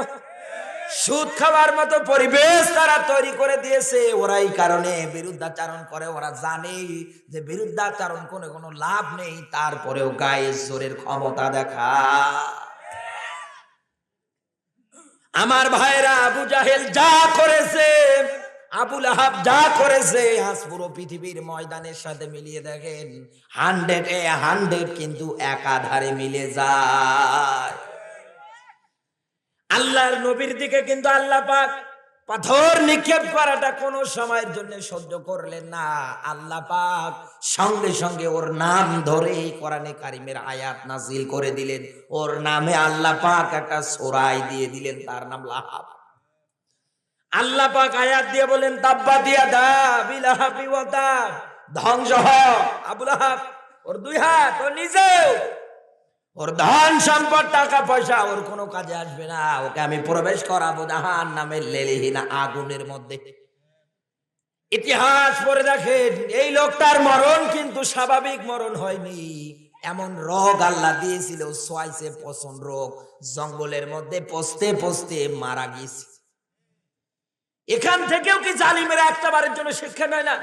সুদ খাওয়ার মতো পরিবেশ তারা তৈরি করে দিয়েছে। ওরা এই কারণে বিরুদ্ধাচারণ করে। ওরা জানে যে বিরুদ্ধাচারণ করে কোনো লাভ নেই, তারপরেও গায়ে জোরের ক্ষমতা দেখা। আমার ভাইরা, আবু জাহেল যা করেছে, আবু লাহাব যা করেছে, আজ পুরো পৃথিবীর ময়দানের সাথে মিলিয়ে দেখেন, 100-এ 100 কিন্তু একাধারে মিলে যায়। আল্লাহর নবীর দিকে কিন্তু আল্লাহ পাক পাথর নিক্ষেপ করাটা কোন সময়ের জন্য সহ্য করলেন না। আল্লাহ পাক সঙ্গে সঙ্গে ওর নাম ধরে কোরআনে কারিমের আয়াত নাজিল করে দিলেন। ওর নামে আল্লাহ পাক একটা সূরা দিয়ে দিলেন, তার নাম লাহাব। আল্লাহ পাক আয়াত দিয়ে বলেন তাব্বাত ইয়াদা বিলাহাবি ওয়া তাব, ধ্বংস হ আবু লাহাব। ওর দুই হাত, ও নিজেও, ওর ধন সম্পদ টাকা পয়সা ওর কোনো কাজে আসবে না। ওকে আমি প্রবেশ করাবো জাহান্নামের লেলিহীনা আগুনের মধ্যে। ইতিহাস পড়ে দেখেন, এই লোকটার মরণ কিন্তু স্বাভাবিক মরণ হয়নি। এমন রোগ আল্লাহ দিয়েছিল, সোয়াইসে পচন রোগ, জঙ্গলের মধ্যে পচতে পচতে মারা গিয়েছে। এখান থেকেও কি জালিমেরা একটা বারের জন্য শিক্ষা নেয় না?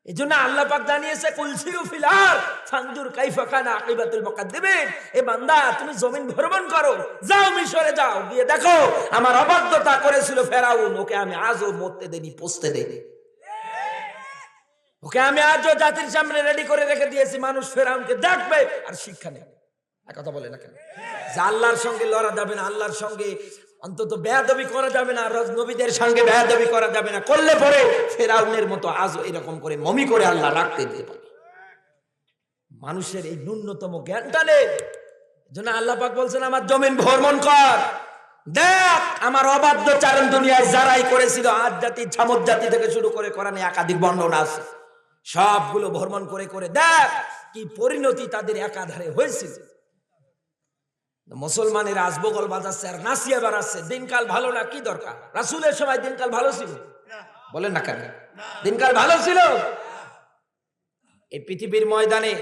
এই জন্য আল্লাহ পাক জানিয়েছে কুলসিরু ফিল আরদ ফানজুর কাইফা কানা আকিবাতুল মুকাদ্দিমিন। এ বান্দা তুমি জমিন ভ্রমণ করো, যাও মিশরে যাও, গিয়ে দেখো আমার অবাধ্যতা করেছিল ফেরাউন, ওকে আমি আজও মরতে দেনি, পচতে দেনি। ওকে আমি আজও জাতির সামনে রেডি করে রেখে দিয়েছি, মানুষ ফেরাউনকে দেখবে আর শিক্ষা নেবে। এক কথা বলে না কেন যে আল্লাহর সঙ্গে লড়া যাবে না, আল্লাহর সঙ্গে অন্তত বেয়াদবি করা যাবে না, নবীদের সঙ্গে বেয়াদবি করা যাবে না, করলে পরে ফেরাউনের মতো আজও এরকম করে মমি করে আল্লাহ রাখতে দিতে পারে। মানুষের এই ন্যূনতম জ্ঞানটা নেই। জন্য আল্লাহ পাক বলছেন আমার জমিন ভ্রমণ কর, দেখ আমার অবাধ্য চারণ দুনিয়ায় যারাই করেছিল, আদ জাতি ছামদ জাতি থেকে শুরু করে কোরআনে একাধিক বর্ণনা আছে, সবগুলো ভ্রমণ করে করে দেখ কি পরিণতি তাদের একাধারে হয়েছিল। মুসলমানের আজবগল বাজাচ্ছে আর নাসিয়া বাড়াচ্ছে, দিনকাল ভালো না, কি দরকার? রাসূলের সময় দিনকাল ভালো ছিল? বলেন না কেন দিনকাল ভালো ছিল? এই পৃথিবীর ময়দানে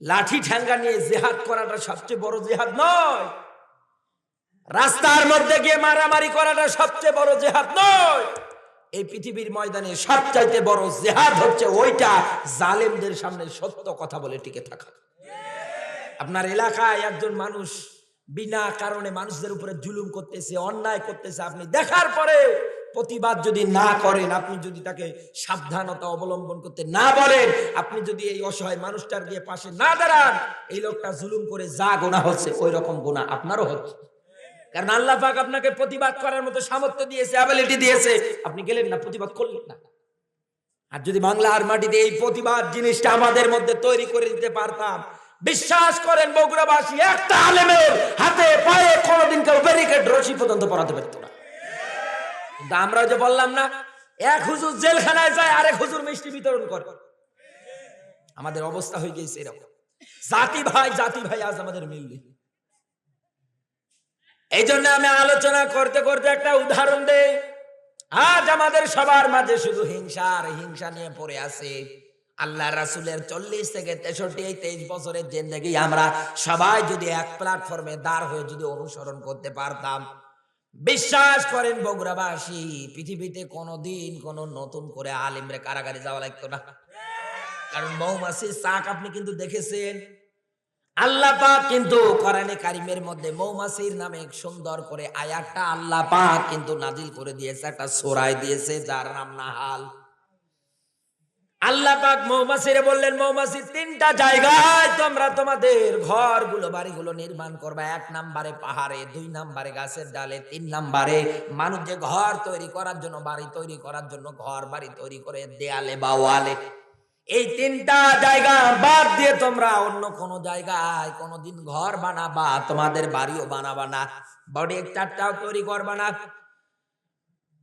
লাঠি ঠ্যাঙ্গা নিয়ে জিহাদ করাটা সবচেয়ে বড় জিহাদ নয়, রাস্তার মধ্যে গিয়ে মারামারি করাটা সবচেয়ে বড় জিহাদ নয়। এই পৃথিবীর ময়দানে সবচাইতে বড় জিহাদ হচ্ছে ওইটা, জালেমদের সামনে সত্য কথা বলে টিকে থাকা। আপনার এলাকায় একজন মানুষ বিনা কারণে মানুষদের উপরে জুলুম করতেছে, অন্যায় করতেছে, আপনি দেখার পরে প্রতিবাদ যদি না করেন, আপনি যদি তাকে সাবধানতা অবলম্বন করতে না বলেন, আপনি যদি এই অসহায় মানুষটার গিয়ে পাশে না দাঁড়ান, এই লোকটা জুলুম করে যা গুনাহ হচ্ছে ওই রকম গুনাহ আপনারও হচ্ছে। কারণ আল্লাহ পাক আপনাকে প্রতিবাদ করার মতো সামর্থ্য দিয়েছে, অ্যাবিলিটি দিয়েছে, আপনি গেলেন না, প্রতিবাদ করলেন না। আর যদি বাংলার মাটিতে এই প্রতিবাদ জিনিসটা আমাদের মধ্যে তৈরি করে দিতে পারতাম, বিশ্বাস করেন বগুড়াবাসী একটা আলেমের হাতে পায়ে কোনোদিন কেউ ব্যারিকেড রশি পর্যন্ত পরাতে পারত না। কিন্তু আমরা যে বললাম না, এক হুজুর জেলখানায় যায়, আরেক হুজুর মিষ্টি বিতরণ করে। আমাদের অবস্থা হয়ে গেছে এরকম। জাতি ভাই আজ আমাদের মিল নেই। এই জন্য আমি আলোচনা করতে করতে একটা উদাহরণ দেই। আজ আমাদের সবার মাঝে শুধু হিংসা আর হিংসা নিয়ে পড়ে আছে। আল্লাহ রাসূলের 40 থেকে 63 এই 23 বছরের জিন্দেগি আমরা সবাই যদি এক প্ল্যাটফর্মে দাঁড় হয়ে যদি অনুসরণ করতে পারতাম, বিশ্বাস করেন বগুড়াবাসী, পৃথিবীতে কোনোদিন কোন নতুন করে আলেমরে কারাগারে যাওয়া লাগতো না। কারণ মৌমাছির চাক আপনি কিন্তু দেখেছেন, আল্লাহ পাক কিন্তু কোরআনে কারিমের মধ্যে মৌমাছির নামে সুন্দর করে আয়াতটা আল্লাহ পাক কিন্তু নাজিল করে দিয়েছে, একটা সূরা দিয়েছে যার নাম নাহাল। আল্লাহ পাক মৌমাছিরে বললেন, মৌমাছি 3টা জায়গায় তোমরা তোমাদের ঘরগুলো বাড়িগুলো নির্মাণ করবা। 1 নম্বরে পাহাড়ে, 2 নম্বরে গাছের ডালে, 3 নম্বরে মানুষ যে ঘর তৈরি করার জন্য, বাড়ি তৈরি করার জন্য ঘর বাড়ি তৈরি করে দেয়ালে বা ওয়ালে। এই 3টা জায়গা বাদ দিয়ে তোমরা অন্য কোন জায়গায় কোনদিন ঘর বানাবা, তোমাদের বাড়িও বানাবা না, বডি 4টাও তৈরি করবা না।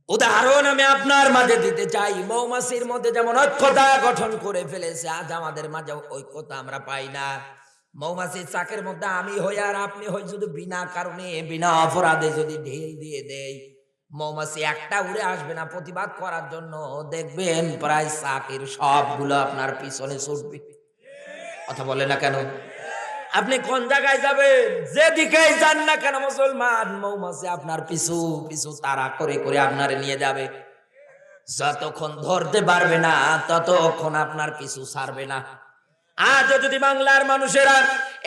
উদাহরণ আমি আপনার মাঝে দিতে চাই, মৌমাছির মধ্যে যেমন ঐক্যতা গঠন করে ফেলেছে, আজ আমাদের মাঝে ঐক্যতা আমরা পাই না। মৌমাছির চাকের মধ্যে আমি হই আর আপনি হই, শুধু বিনা কারণে বিনা অপরাধে যদি ঢিল দিয়ে দেই, মৌমাছি একটা উড়ে আসবে না প্রতিবাদ করার জন্য, দেখবেন প্রায় চাকের সবগুলো আপনার পিছনে ছুটবে। কথা বলে না কেন? আপনি কোন জায়গায় যাবেন, যেদিকেই যান না কেন মুসলমান, মৌমাছি আপনার পিছু পিছু তাড়া করে করে আপনারে নিয়ে যাবে। যতক্ষণ ধরতে পারবে না ততক্ষণ আপনার পিছু ছাড়বে না। আজ যদি বাংলার মানুষেরা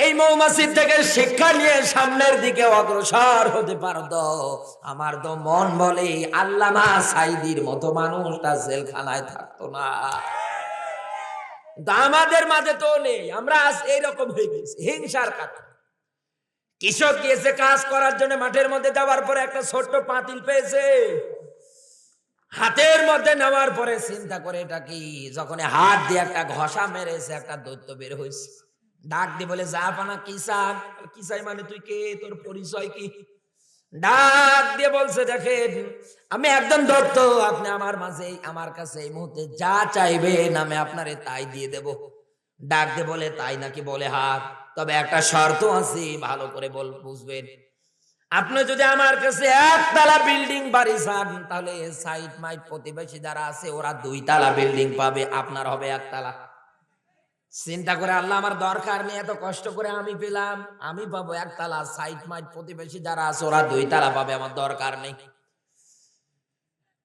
এই মৌমাছির থেকে শিক্ষা নিয়ে সামনের দিকে অগ্রসর হতে পারতো, আমার তো মন বলে আল্লামা সাঈদীর মতো মানুষটা জেলখানায় থাকতো না। আমাদের মাঝে তো নেই, আমরা আজ এইরকম হয়ে গেছি হিংসার কারণে। কৃষক গিয়েছে কাজ করার জন্য, মাঠের মধ্যে যাওয়ার পরে একটা ছোট্ট পাতিল পেয়েছে, হাতের মধ্যে নেওয়ার পরে চিন্তা করে এটা কি, যখন হাত দিয়ে একটা ঘষা মেরেছে একটা দৈত্য বের হয়েছে। ডাক দিয়ে বলে জাহাপানা কি চান? কি চাই মানে তুই কে, তোর পরিচয় কি? ডাক দিয়ে বলছে দেখেন আমি একদম দত্ত, আপনি আমার মাঝে আমার কাছে এই মুহূর্তে যা চাইবেন আমি আপনারে তাই দিয়ে দেব। ডাক দিয়ে বলে তাই নাকি? বলে হাত, তবে একটা শর্ত আছে, ভালো করে বুঝবেন। আপনি যদি আমার কাছে একতলা বিল্ডিং বাড়ি চান তাহলে সাইড মাইট প্রতিবেশী যারা আছে ওরা 2 তলা বিল্ডিং পাবে, আপনার হবে 1 তলা। চিন্তা করে আল্লাহ আমার দরকার নেই, এত কষ্ট করে আমি পেলাম, আমি পাবো 1 তলা, সাইড মাইট প্রতিবেশী যারা আছে ওরা 2 তলা পাবে, আমার দরকার নেই।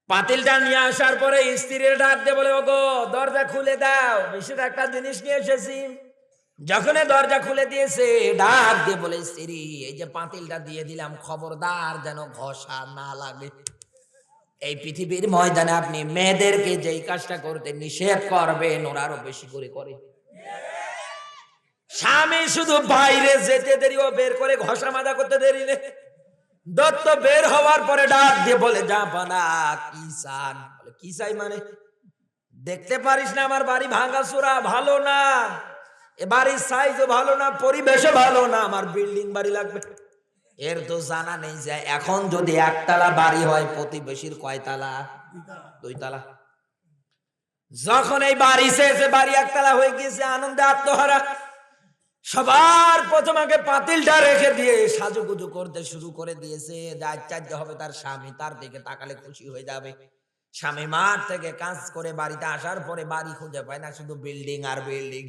পাতিলটা নিয়ে আসার পরে স্ত্রীর ডাক দিয়ে বলে ওগো দরজা খুলে দাও, বিশেষ একটা জিনিস নিয়ে এসেছি। যখন দরজা খুলে দিয়েছে ডাক দিয়ে বলে স্ত্রী এই যে পাতিলটা দিয়ে দিলাম, খবরদার যেন ঘষা না লাগে। এই পৃথিবীর ময়দানে আপনি মেয়েদেরকে যেই কাজটা করতে নিষেধ করবেন ওরা আরো বেশি করে করে। স্বামী শুধু বাইরে যেতে দেরি, ও বের করে ঘষা মাজা করতে দেরি নেই। দত্ত বের হওয়ার পরে ডাক দিয়ে বলে জাপানা কি চান? বলে কি চাই মানে, দেখতে পারিস না আমার বাড়ি ভাঙাচোরা, ভালো না, এ বাড়ির সাইজও ভালো না, পরিবেশও ভালো না, আমার বিল্ডিং বাড়ি লাগবে। এর তো জানা নেই যে এখন যদি 1 তলা বাড়ি হয় প্রতিবেশীর কয় তলা? 2 তলা। যখন এই বাড়ি চেয়েছে বাড়ি 1 তলা হয়ে গিয়েছে, আনন্দে আত্মহারা। সবার প্রথম আগে পাতিলটা রেখে দিয়ে সাজুগুজু করতে শুরু করে দিয়েছে, আশ্চর্য হবে তার স্বামী, তার দিকে তাকালে খুশি হয়ে যাবে। স্বামী মাঠ থেকে কাজ করে বাড়িতে আসার পরে বাড়ি খুঁজে পায় না, শুধু বিল্ডিং আর বিল্ডিং।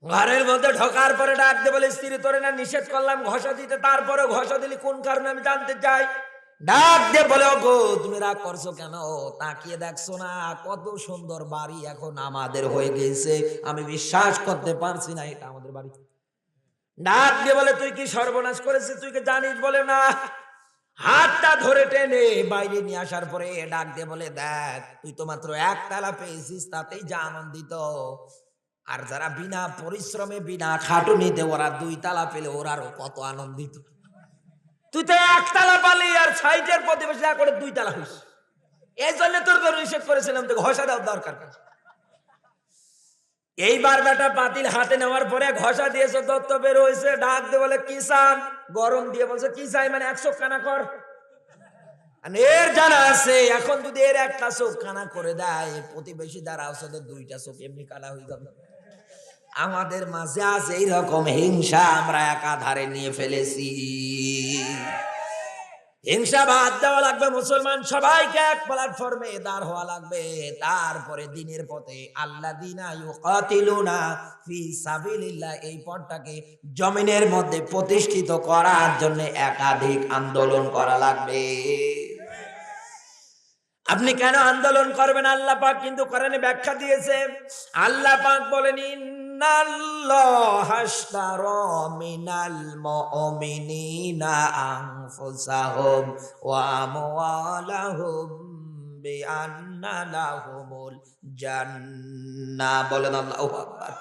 ঘরের মধ্যে ঢোকার পরে ডাক দিয়ে বলে স্ত্রী তোরে না নিষেধ করলাম ঘষা দিতে, তারপরে ঘষা দিলি কোন কারণে আমি জানতে চাই। ডাক দিয়ে বলে ওগো তুমি রাগ করছো কেন? তাকিয়ে দেখছো না কত সুন্দর বাড়ি এখন আমাদের হয়ে গেছে, আমি বিশ্বাস করতে পারছি না এটা আমাদের বাড়ি। ডাক দিয়ে বলে তুই কি সর্বনাশ করেছিস, তুই কি জানিস? বলে না। হাতটা ধরে টেনে বাইরে নিয়ে আসার পরে ডাক দিয়ে বলে দেখ তুই তো মাত্র 1 তলা পেয়েছিস, তাতেই যা আনন্দিত, আর যারা বিনা পরিশ্রমে বিনা খাটুনিতে ওরা 2 তলা পেলে ওরা আরো কত আনন্দিত। তুই তো 1 তলা পালি আর সাইডের প্রতিবেশী করে 2 তলা হইস, এই জন্য তোর তো নিষেধ করেছিলাম তো ঘষা দেওয়ার দরকার। এইবার বেটা পাতিল হাতে নেওয়ার পরে ঘষা দিয়েছে, দত্ত বের হয়েছে। ডাক দিয়ে বলে কি চান? গরম দিয়ে বলছে কি চাই মানে 1 চোখ কানা কর। এর জানা আছে এখন যদি এর 1টা চোখ কানা করে দেয় প্রতিবেশী যারা আছে ওদের 2টা চোখ এমনি কানা হয়ে যাবে। আমাদের মাঝে আছে এইরকম হিংসা, আমরা একাধারে নিয়ে ফেলেছি। হিংসা বাদ দেওয়া লাগবে, মুসলমান সবাইকে এক প্ল্যাটফর্মে দাঁড় হওয়া লাগবে। তারপরে দিনের পথে আল্লাযীনা ইউকাতিলুনা ফি সাবিলিল্লাহ, এই পথটাকে জমিনের মধ্যে প্রতিষ্ঠিত করার জন্য একাধিক আন্দোলন করা লাগবে। আপনি কেন আন্দোলন করবেন? আল্লাহ পাক কিন্তু কোরআনে ব্যাখ্যা দিয়েছে। আল্লাহ পাক বলেন ইন্নাল্লাহা আশতারা মিনাল মুমিনিনা আনফুসাহুম ওয়া আমওয়ালাহুম বিআন্না লাহুমুল জান্নাহ। বলেন আল্লাহু আকবার।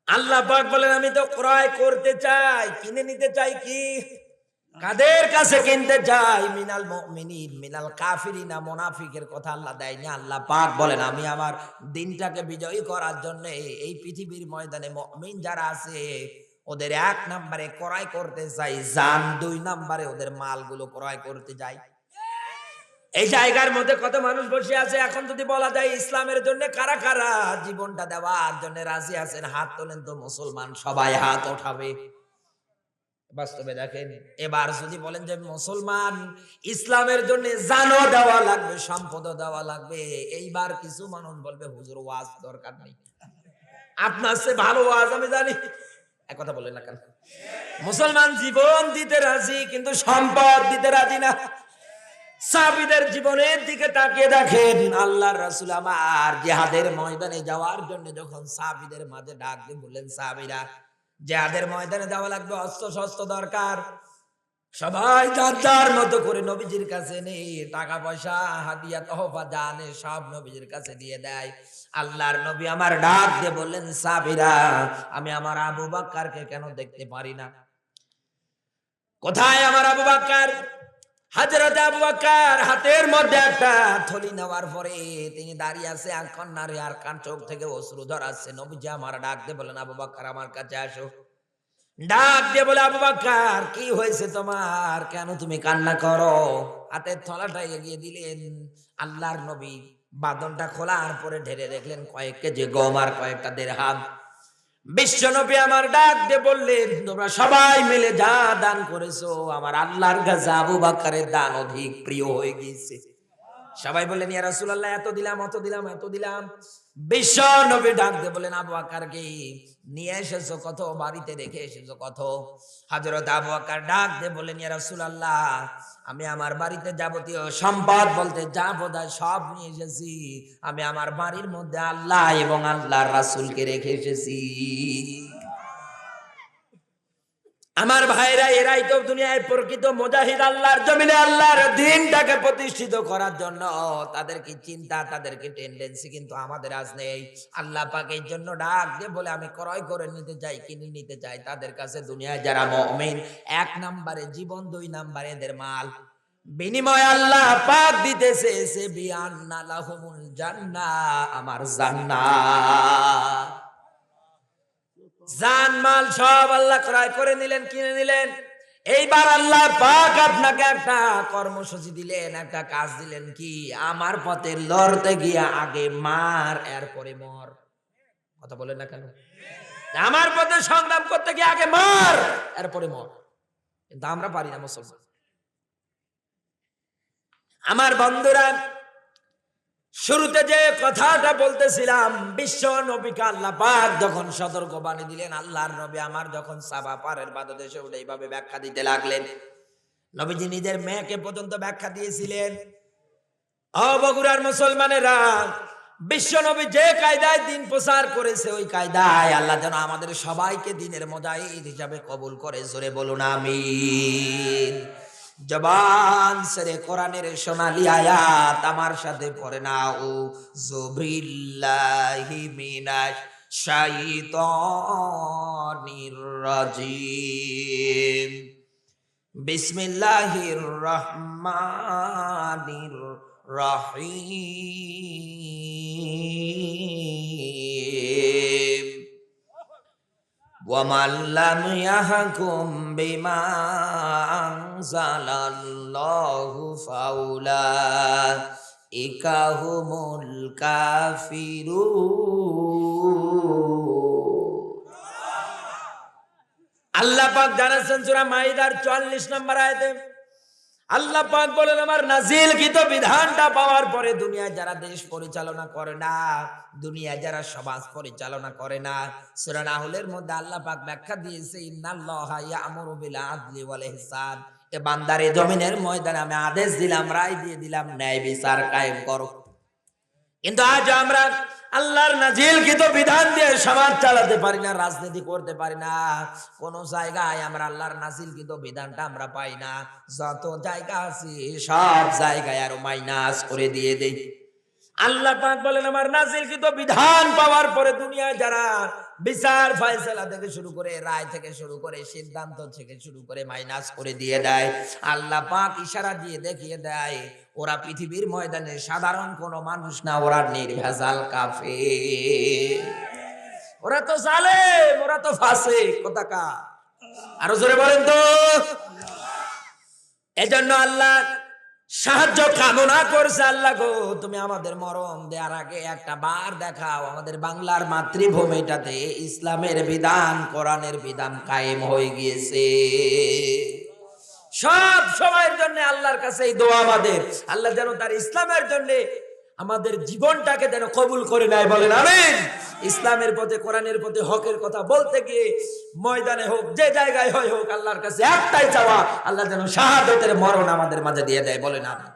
আল্লাহ পাক বলেন আমি তো ক্রয় করতে চাই, কিনে নিতে চাই। কি কাদের কাছে কিনতে চাই? মিনাল মুমিনিন মিনাল কাফিরিনা, মুনাফিকের কথা আল্লাহ দেয়নি। আল্লাহ পাক বলেন আমি আমার দিনটাকে বিজয়ী করার জন্য এই পৃথিবীর ময়দানে মুমিন যারা আছে ওদের 1 নম্বরে ক্রয় করতে চাই জান, 2 নম্বরে ওদের মালগুলো ক্রয় করতে যাই। এই জায়গার মধ্যে কত মানুষ বসে আছে, এখন যদি বলা যায় ইসলামের জন্য কারা কারা জীবনটা দেওয়ার জন্য রাজি আছেন হাত তোলেন তো। মুসলমান সবাই হাত ওঠাবে। বাস্তবে দেখেন এবার যদি বলেন যে মুসলমান ইসলামের জন্য জানও দেওয়া লাগবে, সম্পদও দেওয়া লাগবে, এইবার কিছু মানুষ বলবে হুজুর ওয়াজ দরকার নেই, আপনার চেয়ে ভালো ওয়াজ আমি জানি। এক কথা বলেন না কেন? মুসলমান জীবন দিতে রাজি কিন্তু সম্পদ দিতে রাজি না। সাহাবীদের জীবনের দিকে তাকিয়ে দেখেন, আল্লাহর রাসূল আমার জিহাদের ময়দানে যাওয়ার জন্য যখন সাহাবীদের মাঝে ডাক দিয়ে বললেন সাহাবীরা জিহাদের ময়দানে যাওয়া লাগবে, অস্ত্র শস্ত্র দরকার, সবাই যার যার মতো করে নবীজির কাছে নেই, টাকা পয়সা হাদিয়া তহফা জানে সব নবীজির কাছে দিয়ে দেয়। আল্লাহর নবী আমার ডাক দিয়ে বললেন সাহাবীরা আমি আমার আবু বকরকে কেন দেখতে পারি না? কোথায় আমার আবু বকর? হযরত আবু বকর হাতের মধ্যে একটা থলি নেওয়ার পরে তিনি দাঁড়িয়ে আছে, আর কন্যারে আর কান চোখ থেকে অশ্রু ধরাচ্ছে। নবীজি আমার ডাক দিয়ে বলেন, আবু বকর আমার কাছে আসো। ডাক দিয়ে বলে, আবু বকর কি হয়েছে তোমার, কেন তুমি কান্না করো? হাতের থলাটা এগিয়ে দিলেন। আল্লাহর নবী বাঁধনটা খোলার পরে ঢেলে দেখলেন কয়েক কেজি গম আর কয়েকটা দিরহাম। বিশ্ব নবী আমার ডাক দিয়ে বললেন, তোমরা সবাই মিলে যা দান করেছো আমার আল্লাহর কাছে আবু বকরের দান অধিক প্রিয় হয়ে গিয়েছে। সবাই বললেন, ইয়া রাসূলুল্লাহ, এত দিলাম, অত দিলাম, এত দিলাম। বিশ্ব নবী ডাক দিয়ে বলেন, আবু বকরকে নিয়ে এসেছো কত, বাড়িতে রেখে এসেছো কত? হযরত আবু বকর ডাক দিয়ে বলেন, ইয়া রাসূলুল্লাহ, আমি আমার বাড়িতে যাবতীয় সম্পদ বলতে যা বোধহয় সব নিয়ে এসেছি। আমি আমার বাড়ির মধ্যে আল্লাহ এবং আল্লাহর রাসূলকে রেখে এসেছি। আমার ভাইরা, এরাই তো দুনিয়ায় প্রকৃত মুজাহিদ, আল্লাহর জমিনে আল্লাহর দ্বীনটাকে প্রতিষ্ঠিত করার জন্য তাদের কি চিন্তা, তাদের কি টেন্ডেন্সি, কিন্তু আমাদের আজ নেই। আল্লাহ পাক এই জন্য ডাক দিয়ে বলে, আমি ক্রয় করে নিতে চাই, কিনে নিতে চাই তাদের কাছে দুনিয়ায় যারা মুমিন। 1 নম্বরে জীবন, 2 নম্বরে এদের মাল। বিনিময় আল্লাহ পাক দিতেছে সে বিআন্না লাহুমুল জান্নাহ, আমার জান্নাত। জান মাল সব আল্লাহ ক্রয় করে নিলেন, কিনে নিলেন। এইবার আল্লাহ পাক আপনাকে একটা কর্মসূচি দিলেন, একটা কাজ দিলেন, কি? আমার পথে লড়তে গিয়া আগে মার, এরপরে মর। কথা বলেন না কেন? আমার পথে সংগ্রাম করতে গিয়ে আগে মার, এরপরে মর। কিন্তু আমরা পারি না মুসলমান। আমার বন্ধুরা, শুরুতে যে কথাটা বলতেছিলাম, বিশ্ব নবীকে আল্লাহ পাক যখন সতর্কবাণী দিলেন, আল্লাহর নবী আমার যখন সাবা পারের পাদদেশে উঠে এইভাবে ব্যাখ্যা দিতে লাগলেন। নবীজি নিজের মেয়েকে পর্যন্ত ব্যাখ্যা দিয়েছিলেন। বগুড়ার মুসলমানেরা, বিশ্ব নবী যে কায়দায় দিন প্রচার করেছে, ওই কায়দায় আল্লাহ যেন আমাদের সবাইকে দিনের মুজাহিদ হিসাবে কবুল করে। জোরে বলুন আমিন। জবান সেরে কোরআনের সোনালী আয়াত আমার সাথে পড়ে নাও। যুবিল্লাহি মিনাশ শাইতানির রাজিম, বিসমিল্লাহির রহমানির রহিম। ওয়ামান লাম ইয়াহকুম বিমা আনজালাল্লাহু ফাউলাইকা হুমুল কাফিরুন। আল্লাহ পাক জানাচ্ছেন সূরা মাইদার 44 নম্বর আয়াতে, আল্লাহ পাক বলেন, আমার নাজিলকৃত বিধানটা পাওয়ার পরে দুনিয়ায় যারা দেশ পরিচালনা করে না, দুনিয়ায় যারা সমাজ পরিচালনা করে না, সূরা নাহলের মধ্যে আল্লাহ পাক ব্যাখ্যা দিয়েছে, ইন্নাল্লাহা ইয়া'মুরু বিল আদলি ওয়াল ইহসান। এ বান্দারে জমিনের ময়দানে আমি আদেশ দিলাম, রায় দিয়ে দিলাম, ন্যায় বিচার কায়েম করো। কিন্তু আজ আমরা আল্লাহর নাজিলকৃত বিধান দিয়ে সমাজ চালাতে পারি না, রাজনীতি করতে পারি না। কোন জায়গায় আমরা আল্লাহর নাজিলকৃত বিধানটা আমরা পাই না। যত জায়গা আছে সব জায়গায় আরো মাইনাস করে দিয়ে দেই। আল্লাহ পাক বলেন, আমার নাজিলকৃত বিধান পাওয়ার পরে দুনিয়ায় যারা বিচার ফয়সালা থেকে শুরু করে, রায় থেকে শুরু করে, সিদ্ধান্ত থেকে শুরু করে মাইনাস করে দিয়ে দেয়। আল্লাহ পাক ইশারা দিয়ে দেখিয়ে দেয়, ওরা পৃথিবীর ময়দানে সাধারণ কোনো মানুষ না, ওরা নির্ভেজাল কাফের। ওরা তো জালেম, ওরা তো ফাসিক কোথাকার। আরো জোরে বলেন তো। এজন্য আল্লাহ সাহায্য কামনা করছে, আল্লাহ গো তুমি আমাদের মরণ দেওয়ার আগে একটা বার দেখাও আমাদের বাংলার মাতৃভূমিটাতে ইসলামের বিধান, কোরআনের বিধান কায়েম হয়ে গিয়েছে। সব সময়ের জন্য আল্লাহর কাছে এই দোয়া আমাদের, আল্লাহ যেন তার ইসলামের জন্য আমাদের জীবনটাকে যেন কবুল করে নেয়। বলেন আমিন। ইসলামের পথে, কোরআনের পথে হকের কথা বলতে গিয়ে ময়দানে হোক, যে জায়গায় হয় হোক, আল্লাহর কাছে একটাই চাওয়া, আল্লাহ যেন শাহাদাতের মরণ আমাদের মাঝে দিয়ে দেয়। বলেন আমিন।